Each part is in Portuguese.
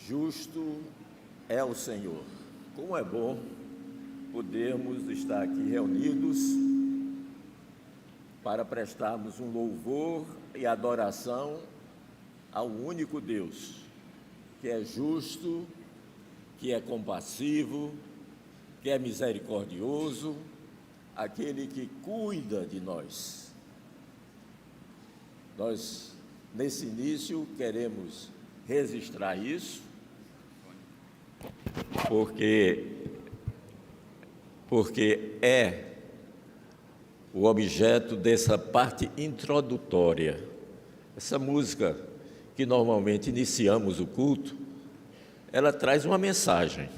Justo é o Senhor. Como é bom podermos estar aqui reunidos para prestarmos um louvor e adoração ao único Deus, que é justo, que é compassivo, que é misericordioso, aquele que cuida de nós. Nós, nesse início, queremos registrar isso, porque é o objeto dessa parte introdutória. Essa música que normalmente iniciamos o culto, ela traz uma mensagem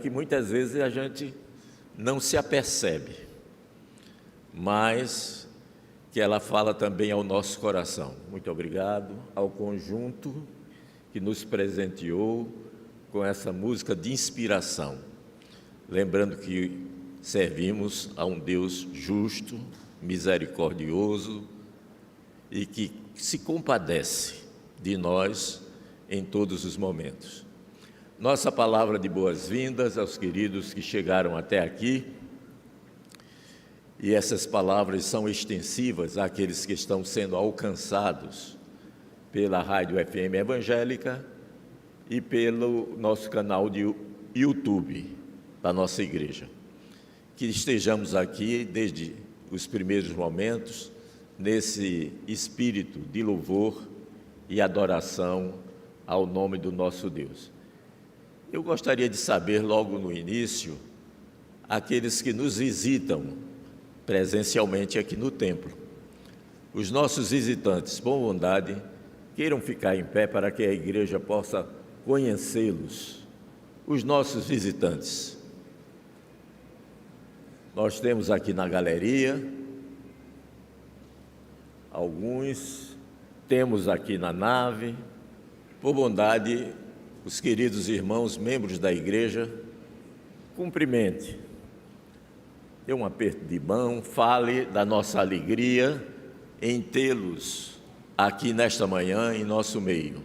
que muitas vezes a gente não se apercebe, mas que ela fala também ao nosso coração. Muito obrigado ao conjunto que nos presenteou com essa música de inspiração, lembrando que servimos a um Deus justo, misericordioso e que se compadece de nós em todos os momentos. Nossa palavra de boas-vindas aos queridos que chegaram até aqui, e essas palavras são extensivas àqueles que estão sendo alcançados pela Rádio FM Evangélica e pelo nosso canal de YouTube da nossa igreja. Que estejamos aqui desde os primeiros momentos, nesse espírito de louvor e adoração ao nome do nosso Deus. Eu gostaria de saber, logo no início, aqueles que nos visitam presencialmente aqui no templo. Os nossos visitantes, com bondade, queiram ficar em pé para que a igreja possa conhecê-los. Os nossos visitantes. Nós temos aqui na galeria alguns, temos aqui na nave. Por bondade, os queridos irmãos, membros da igreja, cumprimente, dê um aperto de mão, fale da nossa alegria em tê-los aqui nesta manhã em nosso meio.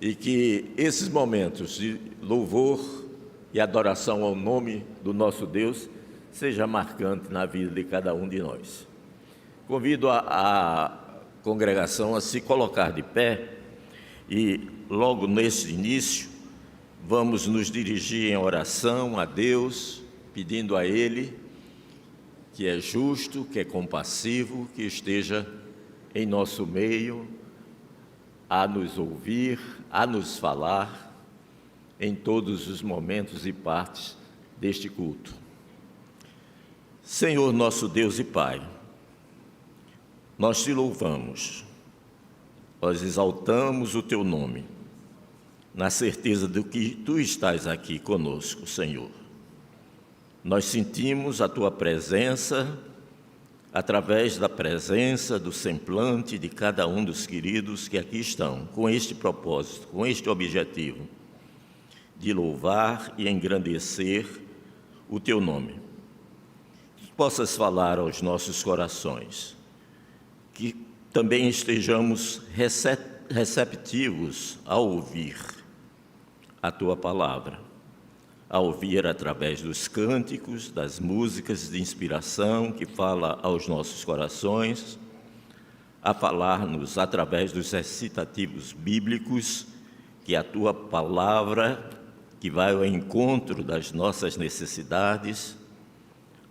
E que esses momentos de louvor e adoração ao nome do nosso Deus seja marcante na vida de cada um de nós. Convido a congregação a se colocar de pé e, logo nesse início, vamos nos dirigir em oração a Deus, pedindo a Ele, que é justo, que é compassivo, que esteja em nosso meio, a nos ouvir, a nos falar, em todos os momentos e partes deste culto. Senhor nosso Deus e Pai, nós te louvamos, nós exaltamos o teu nome, na certeza de que tu estás aqui conosco, Senhor. Nós sentimos a tua presença, através da presença, do semblante de cada um dos queridos que aqui estão, com este propósito, com este objetivo, de louvar e engrandecer o teu nome. Que possas falar aos nossos corações, que também estejamos receptivos a ouvir a tua palavra, a ouvir através dos cânticos, das músicas de inspiração que fala aos nossos corações, a falar-nos através dos recitativos bíblicos, que a tua palavra, que vai ao encontro das nossas necessidades,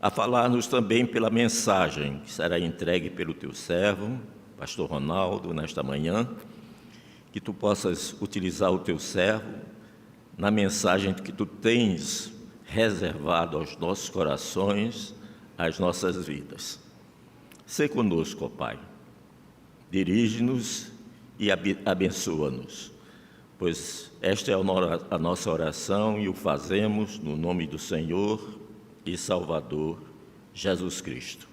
a falar-nos também pela mensagem que será entregue pelo teu servo, pastor Ronaldo, nesta manhã, que tu possas utilizar o teu servo na mensagem que tu tens reservado aos nossos corações, às nossas vidas. Sê conosco, ó Pai, dirige-nos e abençoa-nos, pois esta é a nossa oração e o fazemos no nome do Senhor e Salvador Jesus Cristo.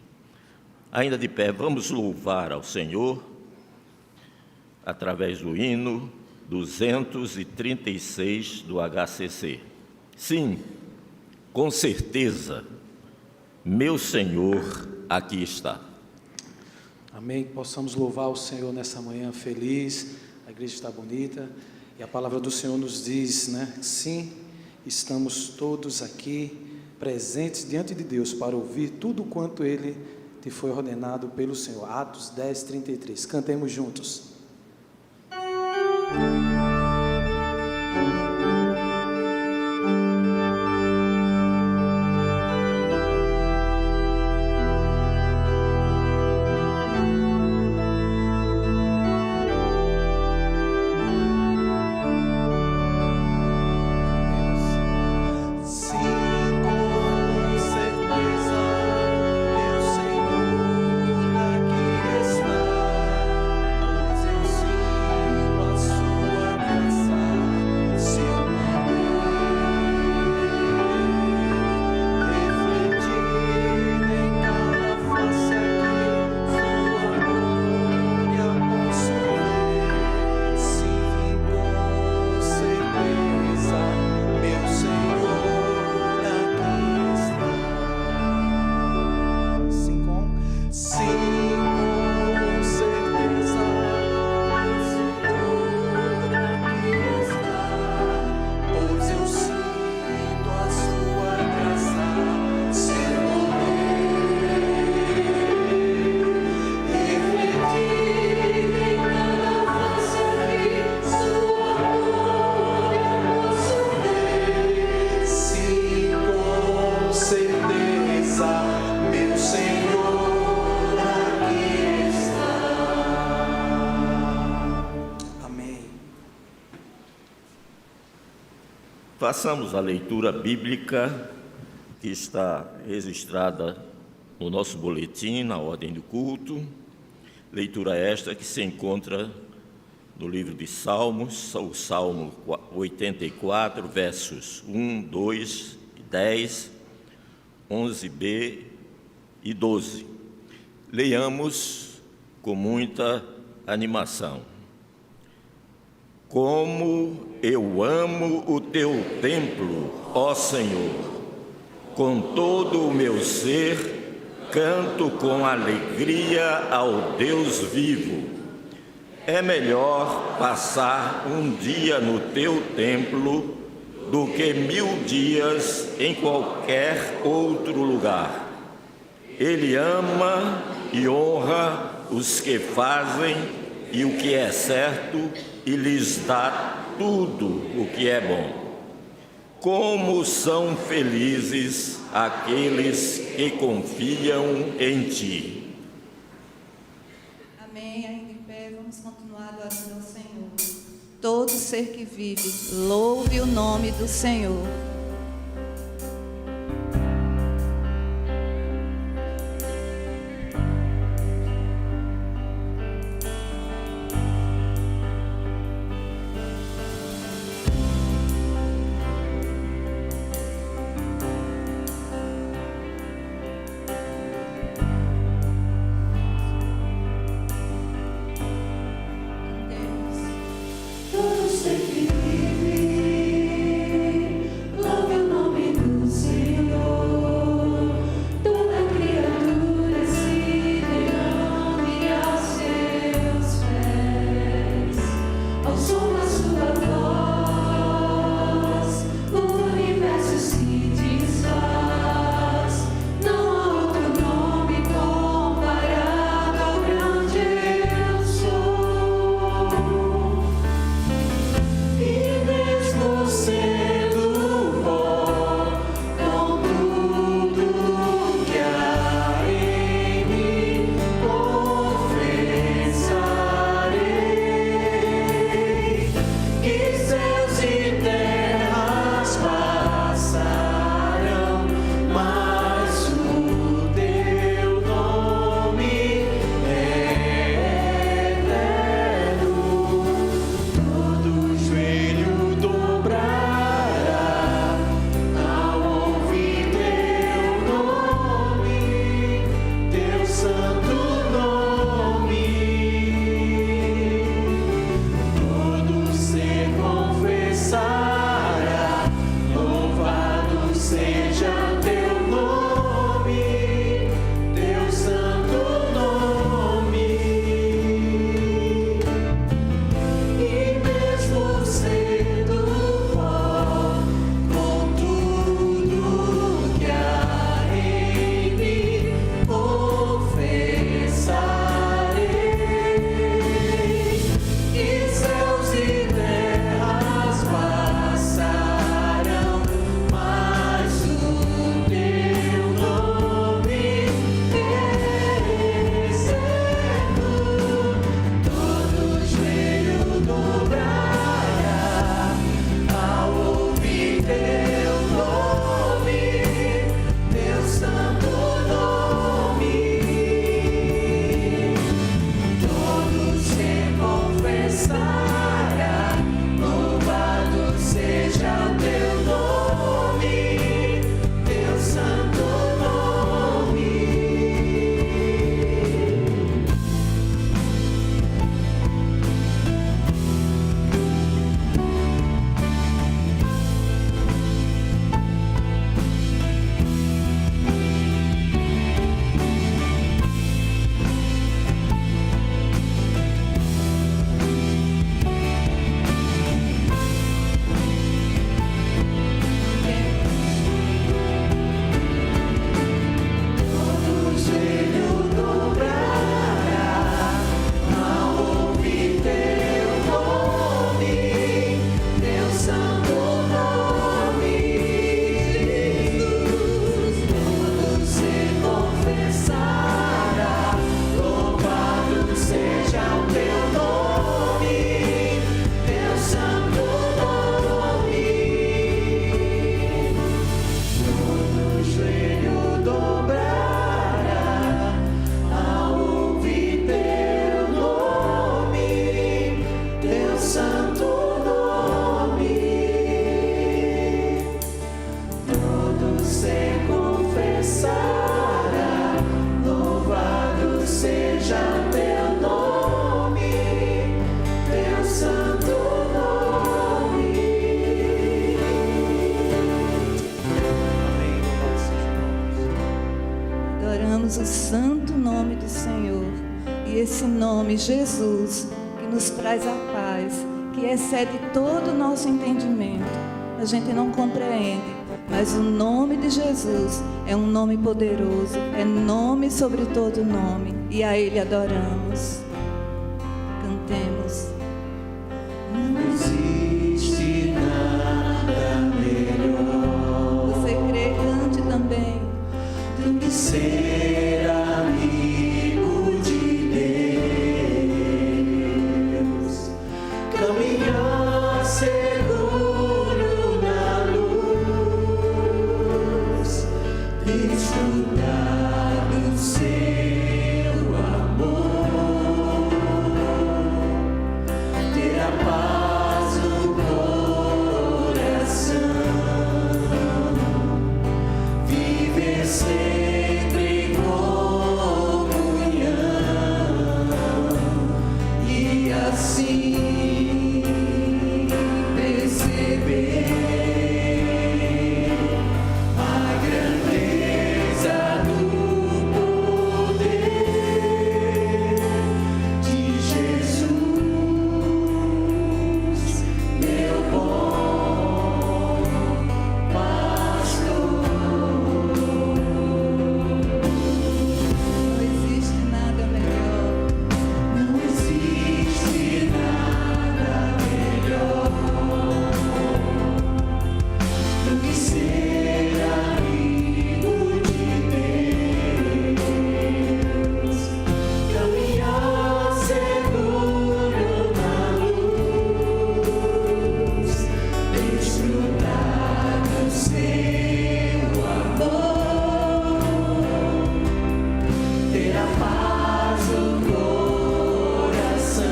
Ainda de pé, vamos louvar ao Senhor através do hino 236 do HCC. Sim, com certeza, meu Senhor aqui está. Amém. Que possamos louvar o Senhor nessa manhã feliz, A igreja está bonita e a palavra do Senhor nos diz, né? Sim, estamos todos aqui presentes diante de Deus para ouvir tudo quanto Ele te foi ordenado pelo Senhor. Atos 10, 33. Cantemos juntos. Façamos a leitura bíblica que está registrada no nosso boletim, na ordem do culto. Leitura esta que se encontra no livro de Salmos, o Salmo 84, versos 1, 2, 10, 11b e 12. Leiamos com muita animação. Como eu amo o teu templo, ó Senhor, com todo o meu ser, canto com alegria ao Deus vivo. É melhor passar um dia no teu templo do que 1000 dias em qualquer outro lugar. Ele ama e honra os que fazem e o que é certo e lhes dá tudo o que é bom. Como são felizes aqueles que confiam em ti. Amém. Ainda em pé, vamos continuar adorando ao Senhor. Todo ser que vive, louve o nome do Senhor. Todo ser que vive, adoramos o santo nome do Senhor. E esse nome, Jesus, que nos traz a paz, que excede todo o nosso entendimento. A gente não compreende, mas o nome de Jesus é um nome poderoso, é nome sobre todo nome. E a Ele adoramos. Cantemos. Não existe nada melhor. Você crê, cante também. Do que ser amigo de Deus, caminhar seguro na luz, desfrutar do seu amor, ter a paz no coração, viver sempre em comunhão e assim perceber a grandeza do poder de Jesus, meu bom pastor. Não existe nada melhor. Não existe nada melhor do que ser amigo de Deus, caminhar seguro na luz, desfrutar do seu amor, ter a paz no coração,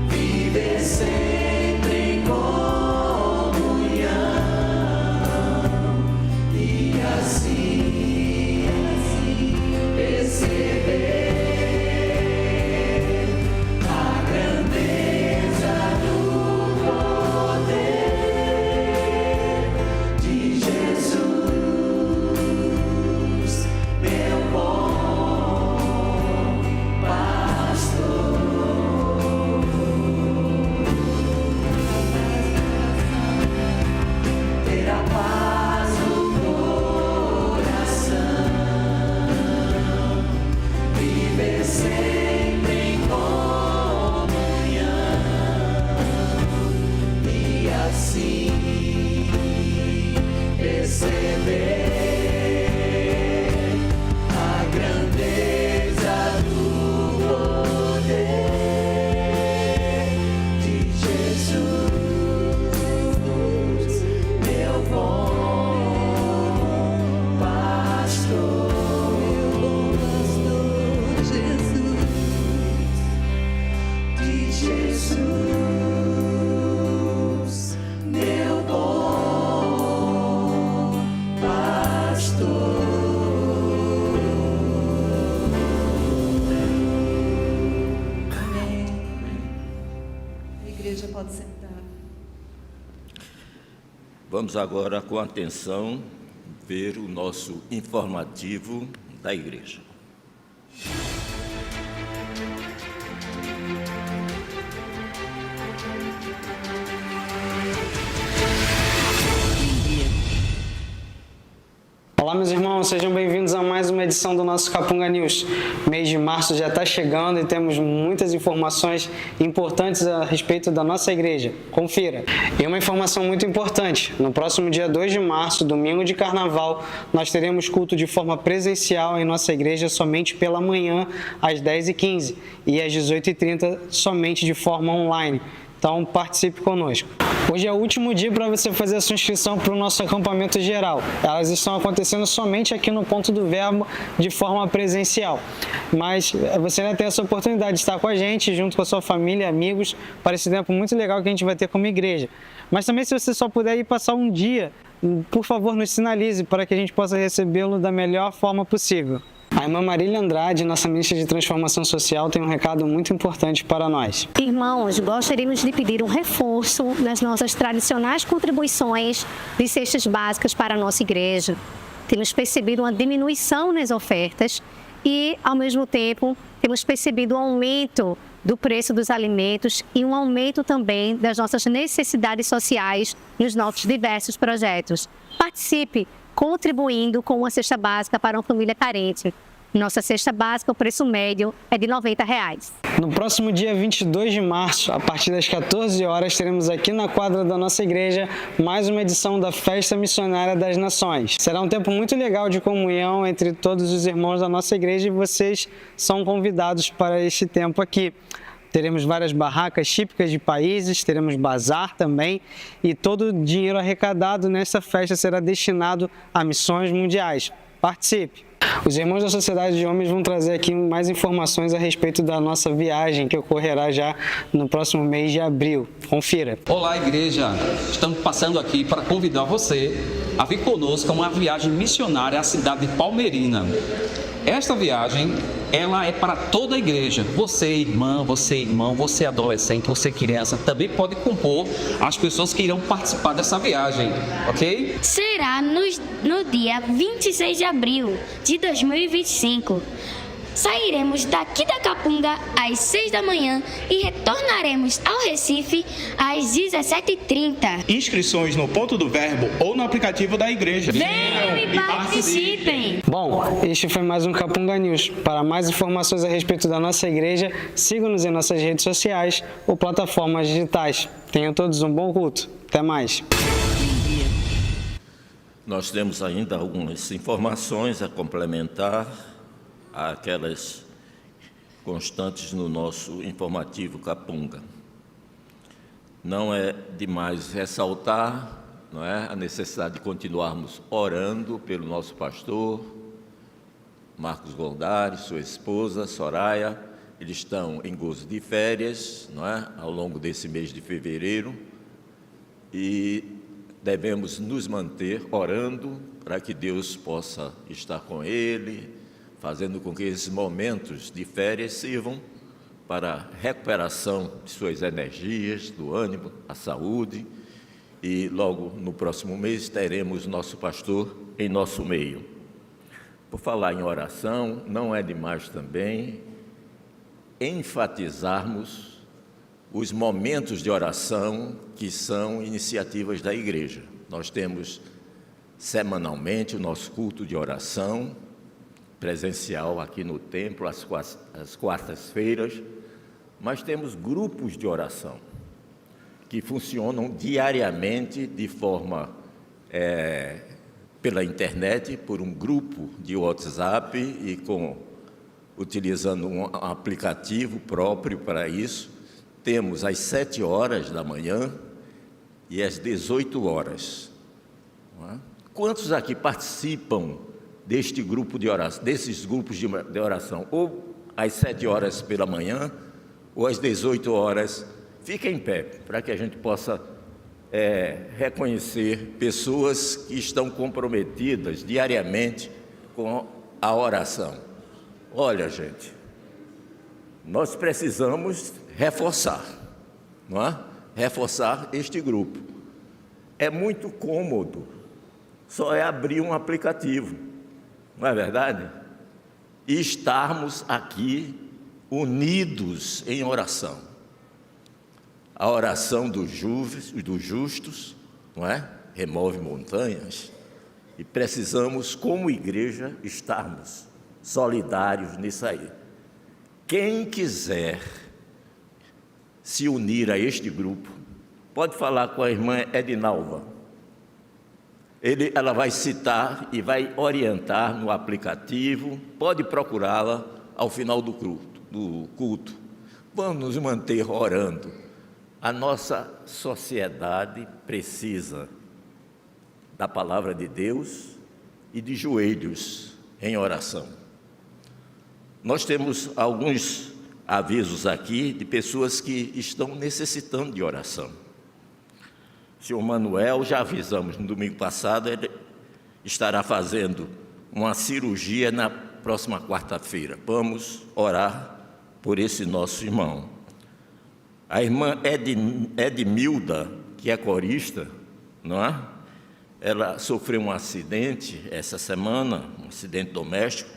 viver sempre em comunhão e assim perceber a grandeza do poder de Jesus, meu bom pastor. Ter a paz no coração, viver sempre em comunhão e assim perceber a grandeza do poder de Jesus, meu bom pastor. Jesus. De Jesus, meu bom pastor. Amém. A igreja pode sentar. Vamos agora, com atenção, ver o nosso informativo da igreja. Olá, meus irmãos, sejam bem-vindos a mais uma edição do nosso Capunga News. O mês de março já está chegando e temos muitas informações importantes a respeito da nossa igreja. Confira! E uma informação muito importante: no próximo dia 2 de março, domingo de carnaval, nós teremos culto de forma presencial em nossa igreja somente pela manhã, às 10h15, e às 18h30 somente de forma online. Então, participe conosco. Hoje é o último dia para você fazer a sua inscrição para o nosso acampamento geral. Elas estão acontecendo somente aqui no Ponto do Verbo, de forma presencial. Mas você ainda tem essa oportunidade de estar com a gente, junto com a sua família, amigos, para esse tempo muito legal que a gente vai ter como igreja. Mas também, se você só puder ir passar um dia, por favor, nos sinalize para que a gente possa recebê-lo da melhor forma possível. A irmã Marília Andrade, nossa ministra de Transformação Social, tem um recado muito importante para nós. Irmãos, gostaríamos de pedir um reforço nas nossas tradicionais contribuições de cestas básicas para a nossa igreja. temos percebido uma diminuição nas ofertas e, ao mesmo tempo, temos percebido um aumento do preço dos alimentos e um aumento também das nossas necessidades sociais nos nossos diversos projetos. Participe contribuindo com uma cesta básica para uma família carente. Nossa cesta básica, o preço médio é de R$ 90. No próximo dia 22 de março, a partir das 14 horas, teremos aqui na quadra da nossa igreja mais uma edição da Festa Missionária das Nações. Será um tempo muito legal de comunhão entre todos os irmãos da nossa igreja e vocês são convidados para este tempo aqui. Teremos várias barracas típicas de países, teremos bazar também e todo o dinheiro arrecadado nessa festa será destinado a missões mundiais. Participe! Os irmãos da Sociedade de Homens vão trazer aqui mais informações a respeito da nossa viagem que ocorrerá já no próximo mês de abril. Confira! Olá, igreja! Estamos passando aqui para convidar você a vir conosco a uma viagem missionária à cidade de Palmeirina. Esta viagem, ela é para toda a igreja. Você, irmã, você, irmão, você, adolescente, você, criança, também pode compor as pessoas que irão participar dessa viagem, ok? Será no dia 26 de abril de 2025. Sairemos daqui da Capunga às 6 da manhã e retornaremos ao Recife às 17h30. Inscrições no Ponto do Verbo ou no aplicativo da igreja. Venham e participem! Bom, este foi mais um Capunga News. Para mais informações a respeito da nossa igreja, sigam-nos em nossas redes sociais ou plataformas digitais. Tenham todos um bom culto. Até mais! Nós temos ainda algumas informações a complementar àquelas constantes no nosso informativo Capunga. Não é demais ressaltar, não é, a necessidade de continuarmos orando pelo nosso pastor, Marcos Goldari, sua esposa, Soraya. Eles estão em gozo de férias, não é, ao longo desse mês de fevereiro, e devemos nos manter orando para que Deus possa estar com ele, fazendo com que esses momentos de férias sirvam para a recuperação de suas energias, do ânimo, a saúde. E logo no próximo mês teremos nosso pastor em nosso meio. Por falar em oração, não é demais também enfatizarmos os momentos de oração que são iniciativas da igreja. Nós temos semanalmente o nosso culto de oração presencial aqui no templo, às quartas-feiras, mas temos grupos de oração que funcionam diariamente de forma pela internet, por um grupo de WhatsApp e utilizando um aplicativo próprio para isso. Temos às 7 horas da manhã e às 18 horas. Não é? Quantos aqui participam deste grupo de oração, desses grupos de oração, ou às 7 horas pela manhã, ou às 18 horas? Fica em pé, para que a gente possa reconhecer pessoas que estão comprometidas diariamente com a oração. Olha, gente, nós precisamos reforçar, não é? Reforçar este grupo. É muito cômodo, só é abrir um aplicativo, não é verdade? E estarmos aqui unidos em oração. A oração dos justos, não é? Remove montanhas. E precisamos, como igreja, estarmos solidários nisso aí. Quem quiser se unir a este grupo, pode falar com a irmã Edinalva. Ela vai citar e vai orientar no aplicativo, pode procurá-la ao final do culto. Vamos nos manter orando. A nossa sociedade precisa da palavra de Deus e de joelhos em oração. Nós temos alguns avisos aqui de pessoas que estão necessitando de oração. O senhor Manuel, já avisamos no domingo passado, ele estará fazendo uma cirurgia na próxima quarta-feira. Vamos orar por esse nosso irmão. A irmã Edmilda, que é corista, não é? ela sofreu um acidente essa semana, um acidente doméstico,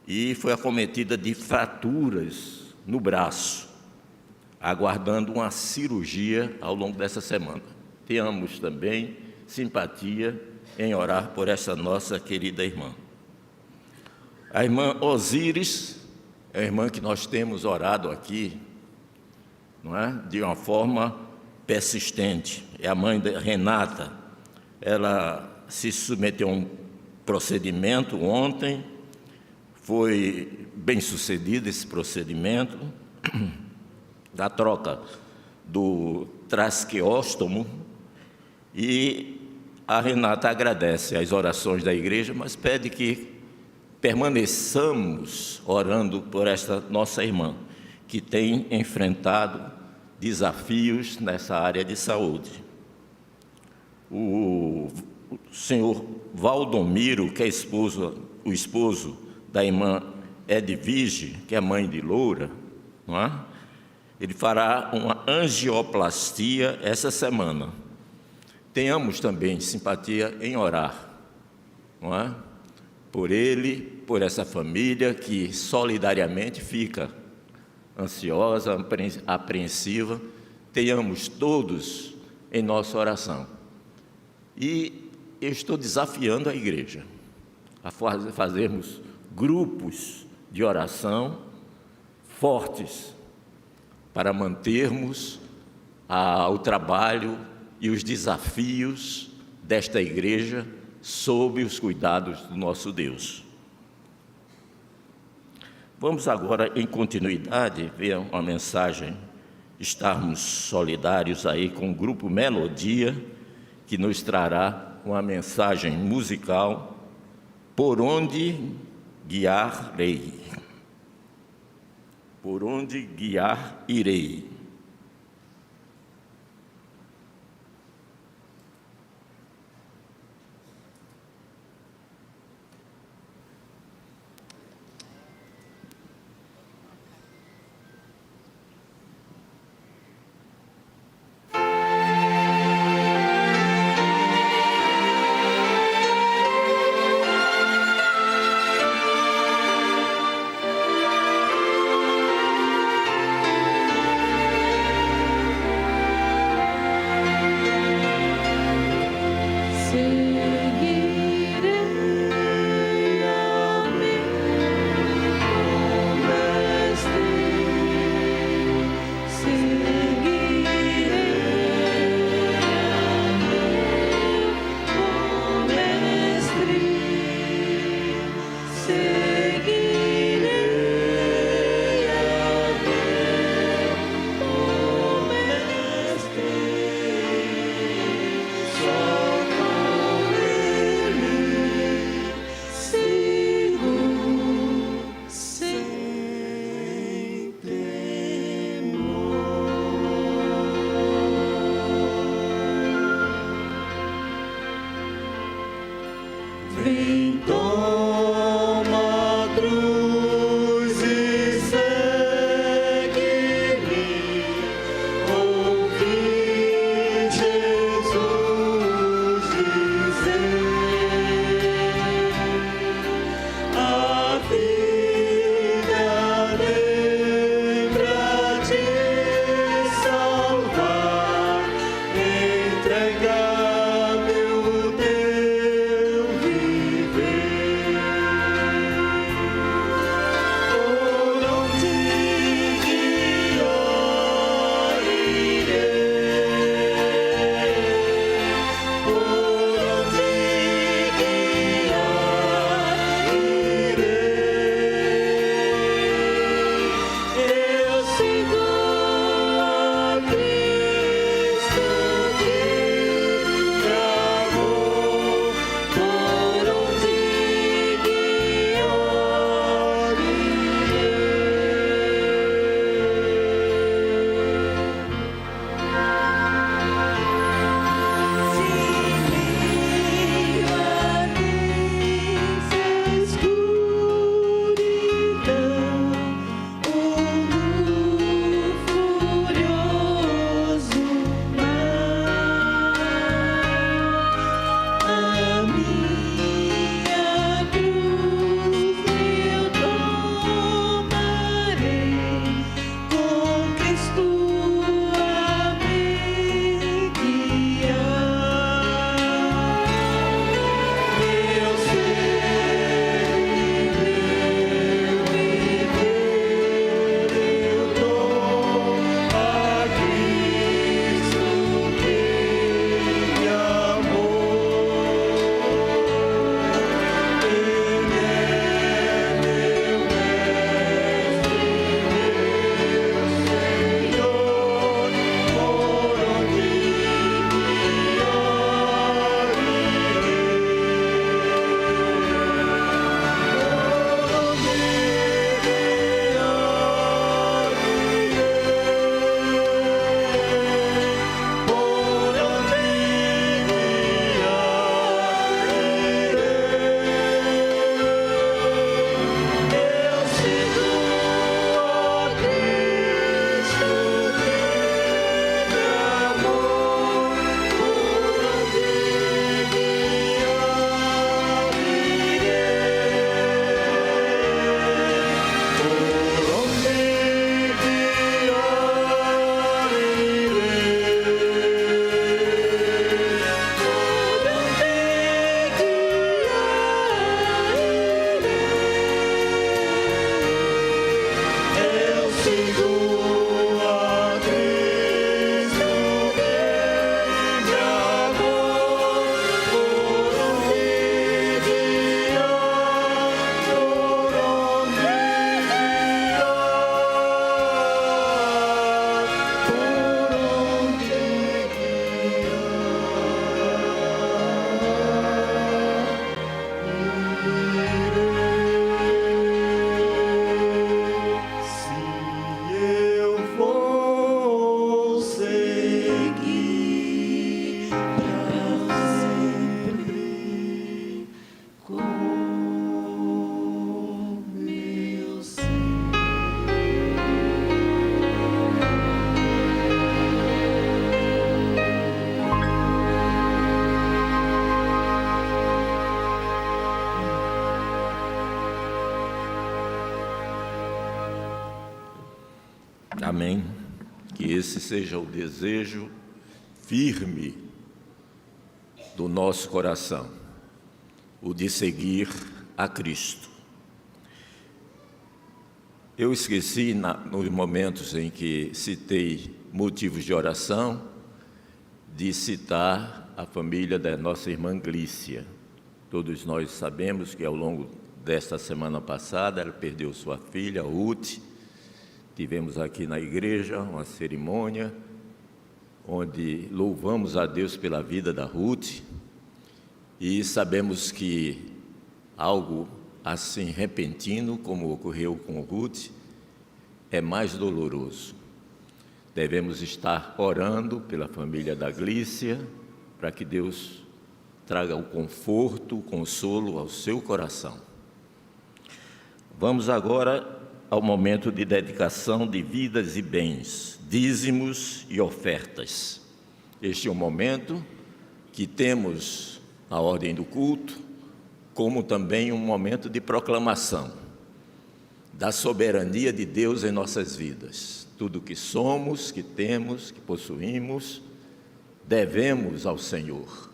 e foi acometida de fraturas no braço, aguardando uma cirurgia ao longo dessa semana. Tenhamos também simpatia em orar por essa nossa querida irmã. A irmã Osíris é a irmã que nós temos orado aqui, não é? De uma forma persistente. É a mãe da Renata. Ela se submeteu a um procedimento ontem, foi bem sucedido esse procedimento, da troca do traqueóstomo, e a Renata agradece as orações da igreja, mas pede que permaneçamos orando por esta nossa irmã, que tem enfrentado desafios nessa área de saúde. O senhor Valdomiro, que é o esposo da irmã Edvige, que é mãe de Loura, não é? Ele fará uma angioplastia essa semana. Tenhamos também simpatia em orar, não é? Por ele, por essa família que solidariamente fica ansiosa, apreensiva. Tenhamos todos em nossa oração. E eu estou desafiando a igreja a fazermos grupos de oração fortes para mantermos o trabalho e os desafios desta igreja sob os cuidados do nosso Deus. Vamos agora, em continuidade, ver uma mensagem, estarmos solidários aí com o grupo Melodia, que nos trará uma mensagem musical, Por Onde Guiarei. Por onde guiar irei. Entregar meu teu Amém. Que esse seja o desejo firme do nosso coração, o de seguir a Cristo. Eu esqueci, nos momentos em que citei motivos de oração, de citar a família da nossa irmã Glícia. Todos nós sabemos que ao longo desta semana passada ela perdeu sua filha, Ruth. Tivemos aqui na igreja uma cerimônia onde louvamos a Deus pela vida da Ruth e sabemos que algo assim repentino, como ocorreu com Ruth, é mais doloroso. Devemos estar orando pela família da Glícia para que Deus traga o conforto, o consolo ao seu coração. Vamos agora ao momento de dedicação de vidas e bens, dízimos e ofertas. Este é um momento que temos na ordem do culto, como também um momento de proclamação da soberania de Deus em nossas vidas. Tudo que somos, que temos, que possuímos, devemos ao Senhor.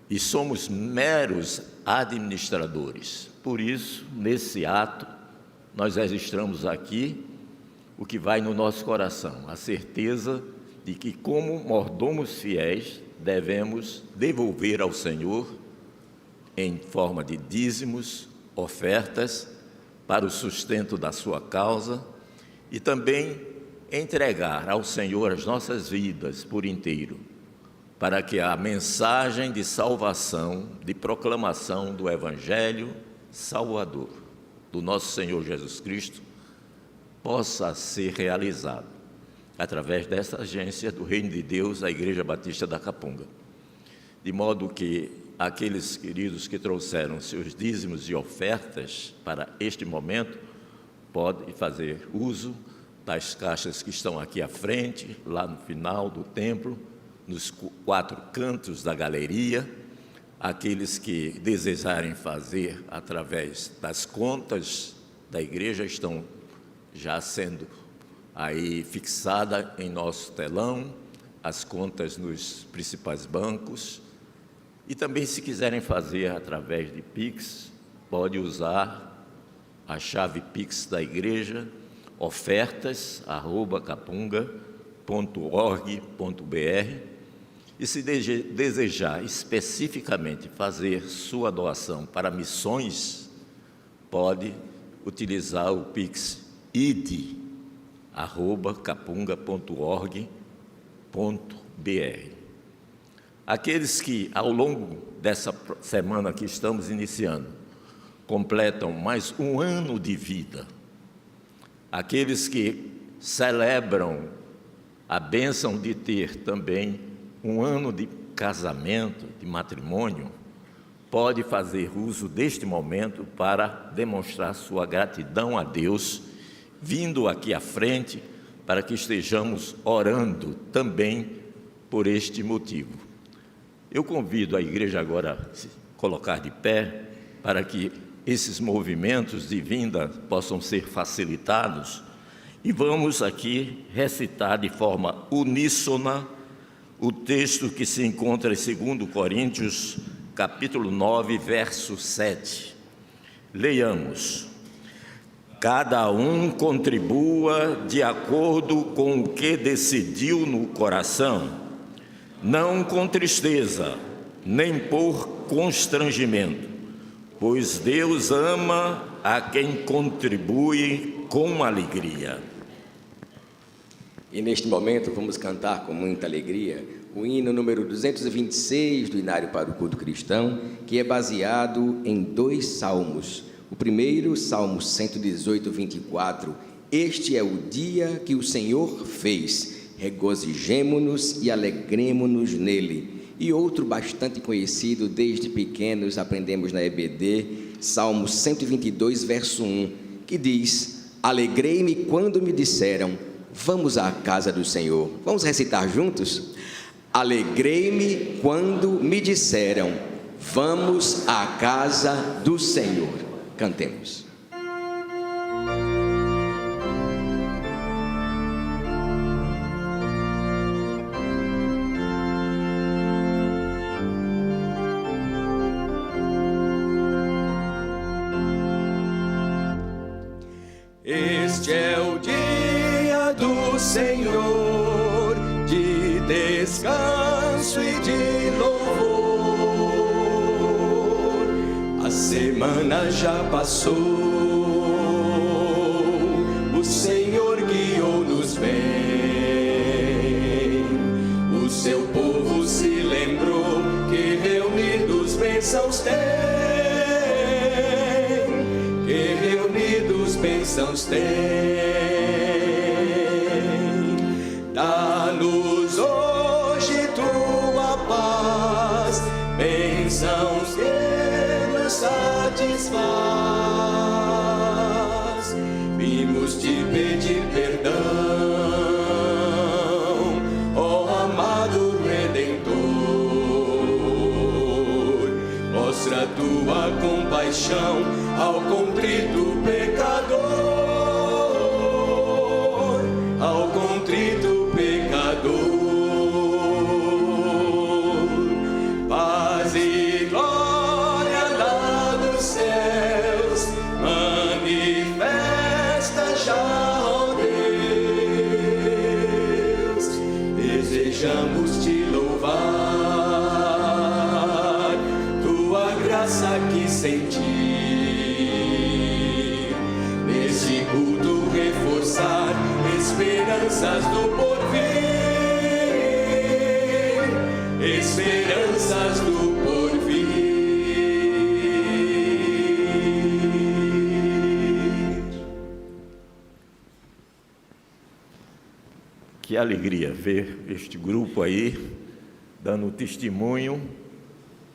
E somos meros administradores. Por isso, nesse ato, nós registramos aqui o que vai no nosso coração, a certeza de que, como mordomos fiéis, devemos devolver ao Senhor, em forma de dízimos, ofertas, para o sustento da sua causa, e também entregar ao Senhor as nossas vidas por inteiro, para que a mensagem de salvação, de proclamação do Evangelho Salvador, do nosso Senhor Jesus Cristo, possa ser realizado através dessa agência do Reino de Deus, a Igreja Batista da Capunga. De modo que aqueles queridos que trouxeram seus dízimos e ofertas para este momento podem fazer uso das caixas que estão aqui à frente, lá no final do templo, nos 4 cantos da galeria. Aqueles que desejarem fazer através das contas da igreja estão já sendo aí fixada em nosso telão, as contas nos principais bancos. E também, se quiserem fazer através de Pix, pode usar a chave Pix da igreja, ofertas@capunga.org.br. E se desejar especificamente fazer sua doação para missões, pode utilizar o Pix id@capunga.org.br. Aqueles que, ao longo dessa semana que estamos iniciando, completam mais um ano de vida, aqueles que celebram a bênção de ter também um ano de casamento, de matrimônio, pode fazer uso deste momento para demonstrar sua gratidão a Deus, vindo aqui à frente para que estejamos orando também por este motivo. Eu convido a igreja agora a se colocar de pé para que esses movimentos de vinda possam ser facilitados e vamos aqui recitar de forma uníssona o texto que se encontra em 2 Coríntios, capítulo 9, verso 7. Leiamos. Cada um contribua de acordo com o que decidiu no coração, não com tristeza, nem por constrangimento, pois Deus ama a quem contribui com alegria. E neste momento vamos cantar com muita alegria o hino número 226 do Inário para o Culto Cristão, que é baseado em 2 salmos. O primeiro, Salmo 118, 24. Este é o dia que o Senhor fez, regozijemo-nos e alegremo-nos nele. E outro bastante conhecido, desde pequenos aprendemos na EBD, Salmo 122, verso 1, que diz: alegrei-me quando me disseram, vamos à casa do Senhor. Vamos recitar juntos? Alegrei-me quando me disseram, vamos à casa do Senhor. Cantemos. semana já passou, o Senhor guiou-nos bem, o seu povo se lembrou que reunidos bênçãos tem, que reunidos bênçãos tem. Dá-nos hoje tua paz, bênçãos que nos satisfaz. Vimos te pedir perdão, ó amado Redentor. Mostra tua compaixão ao contrito pecador, ao contrito pecador. Paz e glória lá dos céus, manifesta já, ó Deus. Desejamos te louvar, tua graça aqui sentir, nesse culto reforçar esperanças do porvir, esperanças do porvir. Que alegria ver este grupo aí dando testemunho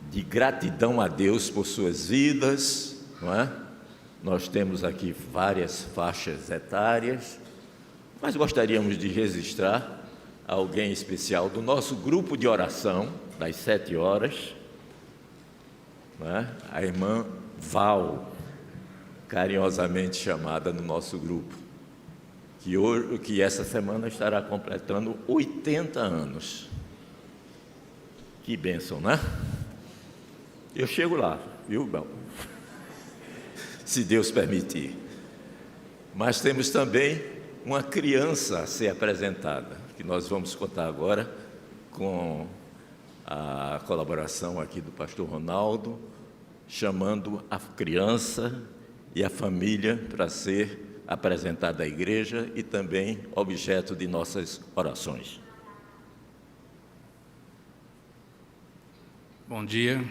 de gratidão a Deus por suas vidas, não é? Nós temos aqui várias faixas etárias, mas gostaríamos de registrar alguém especial do nosso grupo de oração, das 7 horas, não é? A irmã Val, carinhosamente chamada no nosso grupo, que essa semana estará completando 80 anos. Que bênção, né? Eu chego lá, viu, Bel? Se Deus permitir. Mas temos também uma criança a ser apresentada, que nós vamos contar agora com a colaboração aqui do pastor Ronaldo, chamando a criança e a família para ser apresentada à igreja e também objeto de nossas orações. Bom dia.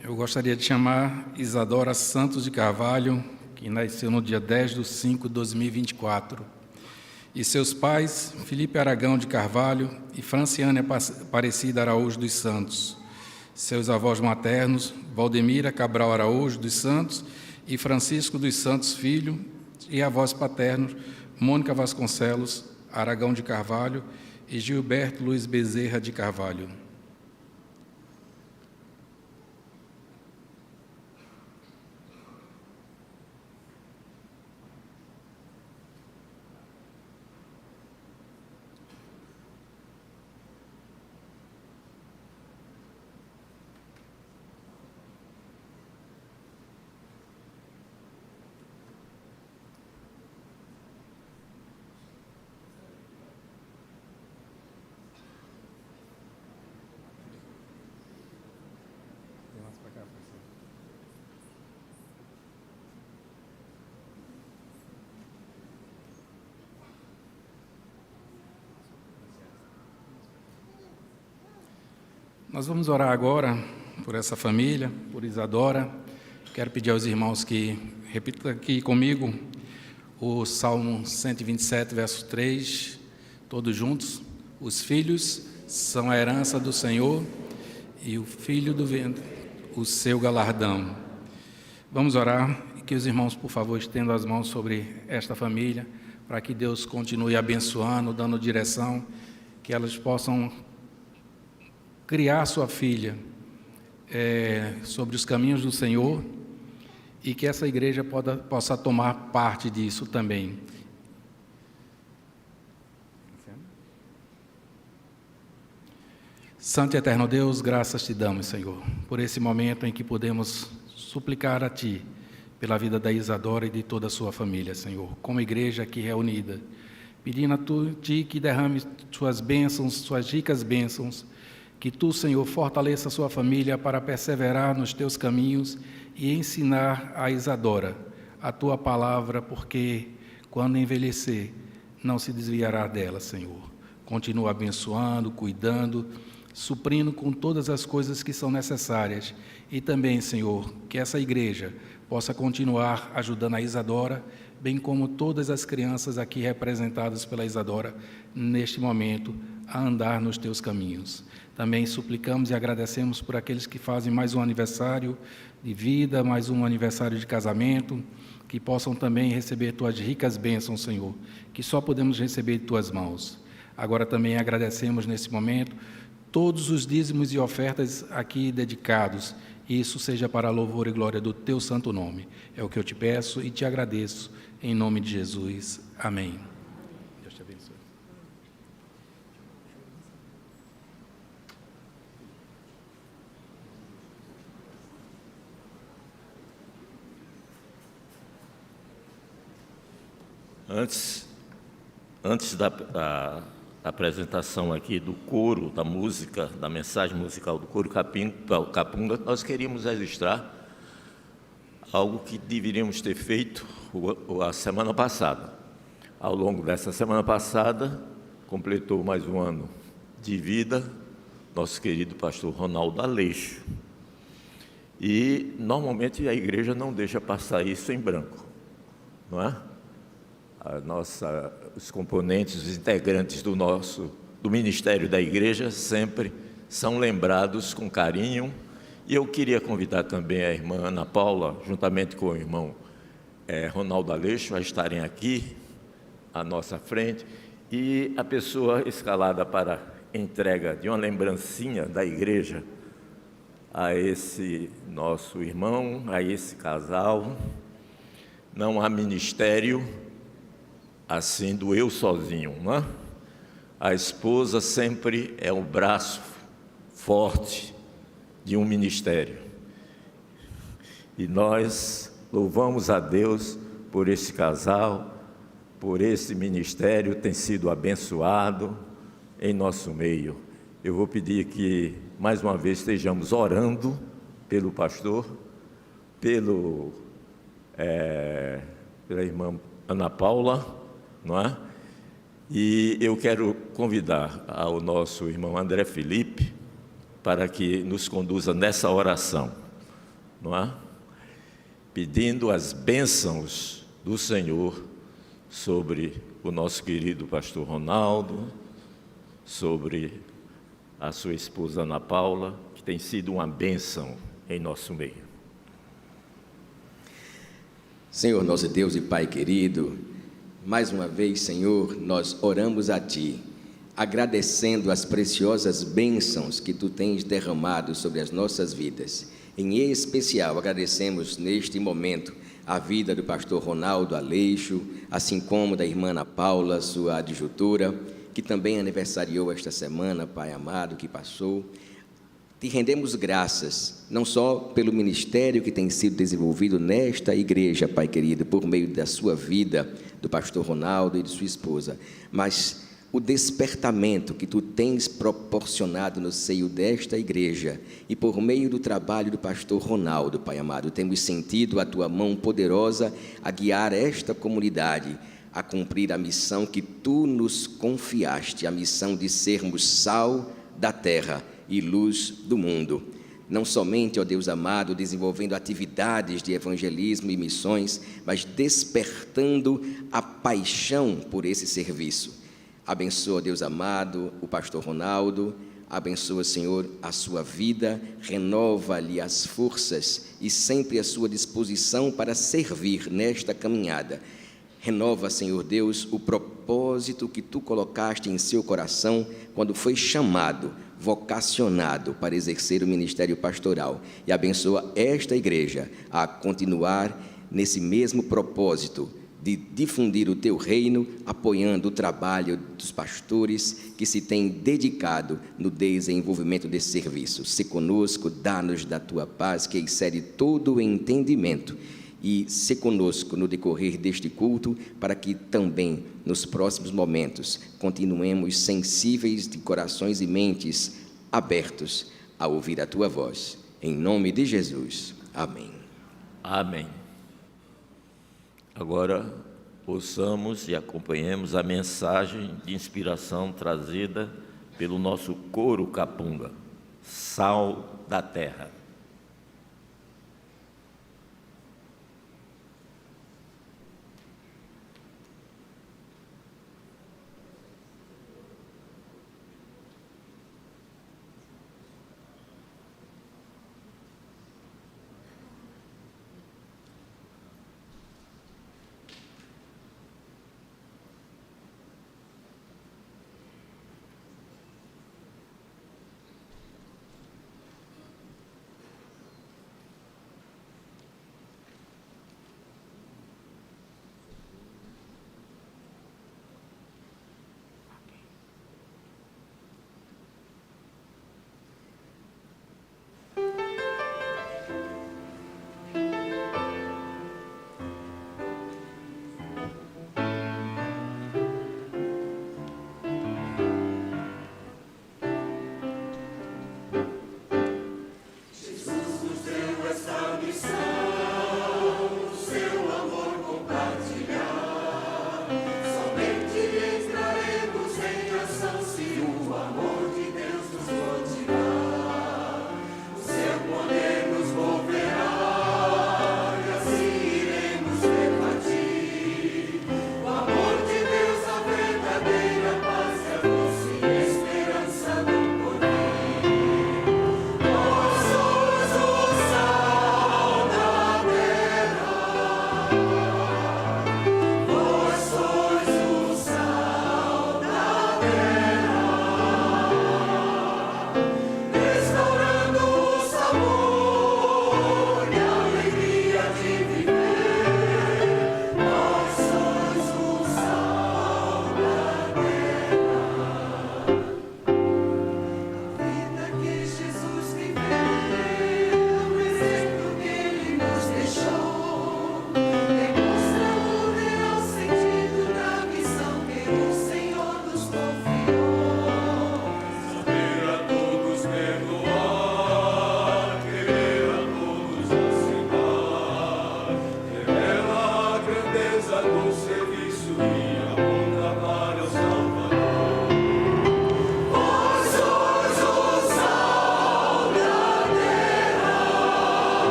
Eu gostaria de chamar Isadora Santos de Carvalho, que nasceu no dia 10/5/2024, e seus pais, Felipe Aragão de Carvalho e Franciane Aparecida Araújo dos Santos. Seus avós maternos, Valdemira Cabral Araújo dos Santos e Francisco dos Santos Filho, e avós paternos, Mônica Vasconcelos Aragão de Carvalho e Gilberto Luiz Bezerra de Carvalho. Nós vamos orar agora por essa família, por Isadora. Quero pedir aos irmãos que repitam aqui comigo o Salmo 127, verso 3, todos juntos. Os filhos são a herança do Senhor e o filho do vento, o seu galardão. Vamos orar e que os irmãos, por favor, estendam as mãos sobre esta família, para que Deus continue abençoando, dando direção, que elas possam criar sua filha sobre os caminhos do Senhor e que essa igreja possa tomar parte disso também. Santo e eterno Deus, graças te damos, Senhor, por esse momento em que podemos suplicar a Ti pela vida da Isadora e de toda a sua família, Senhor, como igreja aqui reunida, pedindo a Ti que derrame suas bênçãos, suas ricas bênçãos, Que Tu, Senhor, fortaleça a sua família para perseverar nos Teus caminhos e ensinar a Isadora a Tua palavra, porque quando envelhecer, não se desviará dela, Senhor. Continua abençoando, cuidando, suprindo com todas as coisas que são necessárias. E também, Senhor, que essa igreja possa continuar ajudando a Isadora, bem como todas as crianças aqui representadas pela Isadora, neste momento, a andar nos Teus caminhos. Também suplicamos e agradecemos por aqueles que fazem mais um aniversário de vida, mais um aniversário de casamento, que possam também receber Tuas ricas bênçãos, Senhor, que só podemos receber de Tuas mãos. Agora também agradecemos nesse momento todos os dízimos e ofertas aqui dedicados, e isso seja para a louvor e glória do Teu santo nome. É o que eu te peço e te agradeço, em nome de Jesus. Amém. Deus te abençoe. Antes da apresentação aqui do coro, da música, da mensagem musical do coro Capunga, nós queríamos registrar algo que deveríamos ter feito a semana passada. Ao longo dessa semana passada, completou mais um ano de vida nosso querido pastor Ronaldo Aleixo. E, normalmente, a igreja não deixa passar isso em branco, não é? Os componentes, os integrantes do ministério da igreja sempre são lembrados com carinho. E eu queria convidar também a irmã Ana Paula, juntamente com o irmão Ronaldo Aleixo, a estarem aqui à nossa frente, e a pessoa escalada para entrega de uma lembrancinha da igreja a esse nosso irmão, a esse casal. Não há ministério assim do eu sozinho, não é? A esposa sempre é o braço forte de um ministério. E nós louvamos a Deus por esse casal, por esse ministério, tem sido abençoado em nosso meio. Eu vou pedir que, mais uma vez, estejamos orando pelo pastor, pela irmã Ana Paula, não é? E eu quero convidar ao nosso irmão André Felipe para que nos conduza nessa oração, não é? Pedindo as bênçãos do Senhor sobre o nosso querido pastor Ronaldo, sobre a sua esposa Ana Paula, que tem sido uma bênção em nosso meio. Senhor, nosso Deus e Pai querido, mais uma vez, Senhor, nós oramos a Ti, agradecendo as preciosas bênçãos que Tu tens derramado sobre as nossas vidas. Em especial, agradecemos neste momento a vida do pastor Ronaldo Aleixo, assim como da irmã Ana Paula, sua adjutora, que também aniversariou esta semana, Pai amado, que passou. Te rendemos graças, não só pelo ministério que tem sido desenvolvido nesta igreja, Pai querido, por meio da sua vida, do pastor Ronaldo e de sua esposa, mas o despertamento que Tu tens proporcionado no seio desta igreja e por meio do trabalho do pastor Ronaldo, Pai amado, temos sentido a Tua mão poderosa a guiar esta comunidade a cumprir a missão que Tu nos confiaste, a missão de sermos sal da terra e luz do mundo. Não somente, ó Deus amado, desenvolvendo atividades de evangelismo e missões, mas despertando a paixão por esse serviço. Abençoa, Deus amado, o pastor Ronaldo, abençoa, Senhor, a sua vida, renova-lhe as forças e sempre a sua disposição para servir nesta caminhada. Renova, Senhor Deus, o propósito que Tu colocaste em seu coração quando foi chamado, vocacionado para exercer o ministério pastoral, e abençoa esta igreja a continuar nesse mesmo propósito de difundir o Teu reino, apoiando o trabalho dos pastores que se têm dedicado no desenvolvimento desse serviço. Se conosco, dá-nos da Tua paz, que excede todo o entendimento, e se conosco no decorrer deste culto, para que também nos próximos momentos continuemos sensíveis de corações e mentes abertos a ouvir a tua voz. Em nome de Jesus. Amém. Amém. Agora, ouçamos e acompanhemos a mensagem de inspiração trazida pelo nosso coro capunga, Sal da Terra.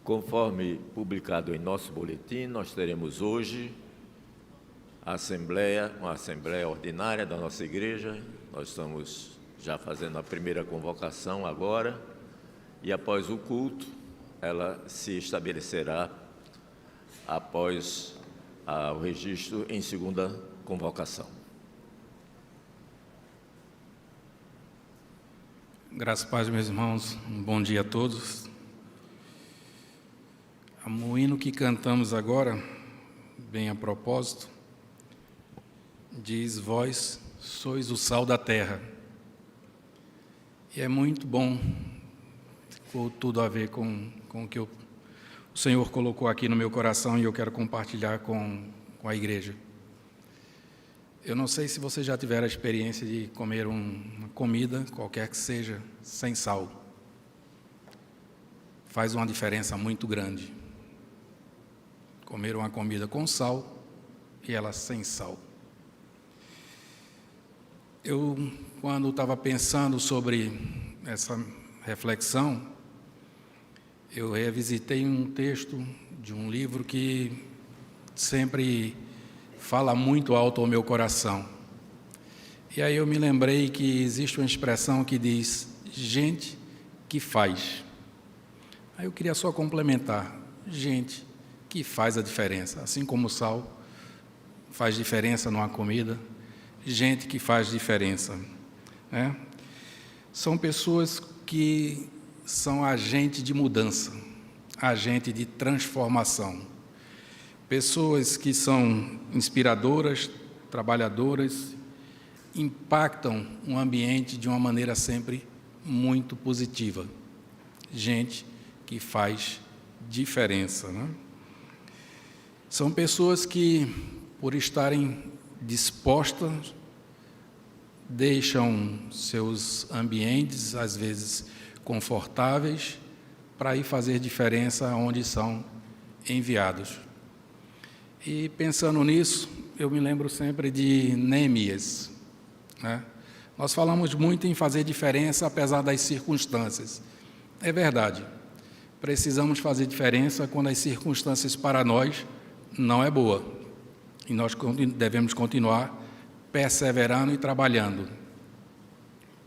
Conforme publicado em nosso boletim, nós teremos hoje uma assembleia ordinária da nossa igreja. Nós estamos já fazendo a primeira convocação agora, e após o culto, ela se estabelecerá após o registro em segunda convocação. Graças a Deus, meus irmãos, um bom dia a todos. O hino que cantamos agora, bem a propósito, diz: vós sois o sal da terra. E é muito bom, ficou tudo a ver com o que o Senhor colocou aqui no meu coração, e eu quero compartilhar com a igreja. Eu não sei se você já tiver a experiência de comer uma comida, qualquer que seja, sem sal. Faz uma diferença muito grande. Comer uma comida com sal e ela sem sal. Eu, quando estava pensando sobre essa reflexão, eu revisitei um texto de um livro que sempre fala muito alto ao meu coração. E aí eu me lembrei que existe uma expressão que diz, gente que faz. Aí eu queria só complementar, gente que faz a diferença. Assim como o sal faz diferença numa comida, gente que faz diferença, né? São pessoas que são agente de mudança, agente de transformação. Pessoas que são inspiradoras, trabalhadoras, impactam o ambiente de uma maneira sempre muito positiva. Gente que faz diferença, né? São pessoas que, por estarem dispostas, deixam seus ambientes, às vezes confortáveis, para ir fazer diferença onde são enviados. E pensando nisso, eu me lembro sempre de Neemias, né? Nós falamos muito em fazer diferença apesar das circunstâncias. É verdade, precisamos fazer diferença quando as circunstâncias para nós não é boa. E nós devemos continuar perseverando e trabalhando,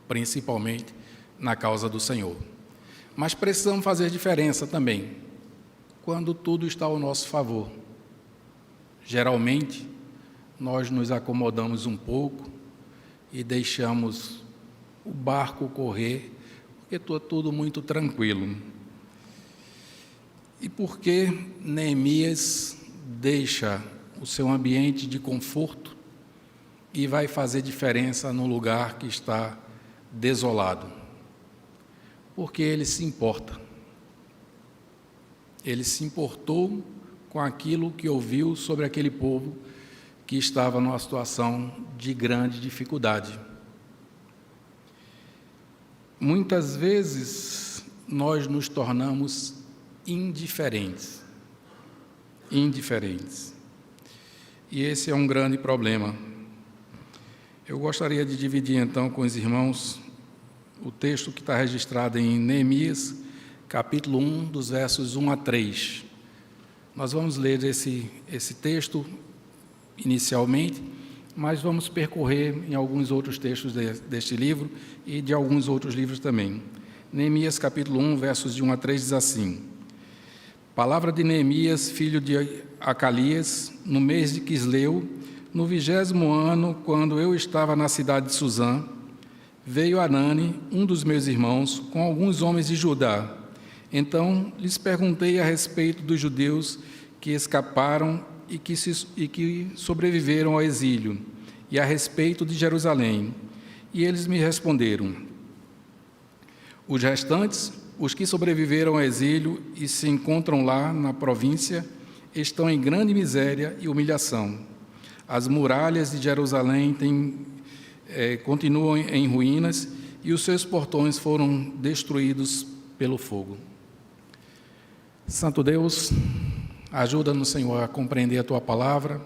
principalmente na causa do Senhor. Mas precisamos fazer diferença também, quando tudo está ao nosso favor. Geralmente, nós nos acomodamos um pouco e deixamos o barco correr, porque está tudo muito tranquilo. E por que Neemias deixa o seu ambiente de conforto e vai fazer diferença no lugar que está desolado? Porque ele se importa. Ele se importou com aquilo que ouviu sobre aquele povo que estava numa situação de grande dificuldade. Muitas vezes nós nos tornamos indiferentes. E esse é um grande problema. Eu gostaria de dividir então com os irmãos o texto que está registrado em Neemias, capítulo 1, dos versos 1 a 3. Nós vamos ler esse texto inicialmente, mas vamos percorrer em alguns outros textos deste livro e de alguns outros livros também. Neemias, capítulo 1, versos de 1 a 3, diz assim: Palavra de Neemias, filho de Acalias, no mês de Quisleu, no 20º ano, quando eu estava na cidade de Suzã, veio Anani, um dos meus irmãos, com alguns homens de Judá. Então lhes perguntei a respeito dos judeus que escaparam e que sobreviveram ao exílio, e a respeito de Jerusalém. E eles me responderam: os restantes, os que sobreviveram ao exílio e se encontram lá na província, estão em grande miséria e humilhação. As muralhas de Jerusalém continuam em ruínas e os seus portões foram destruídos pelo fogo. Santo Deus, ajuda-nos, Senhor, a compreender a Tua palavra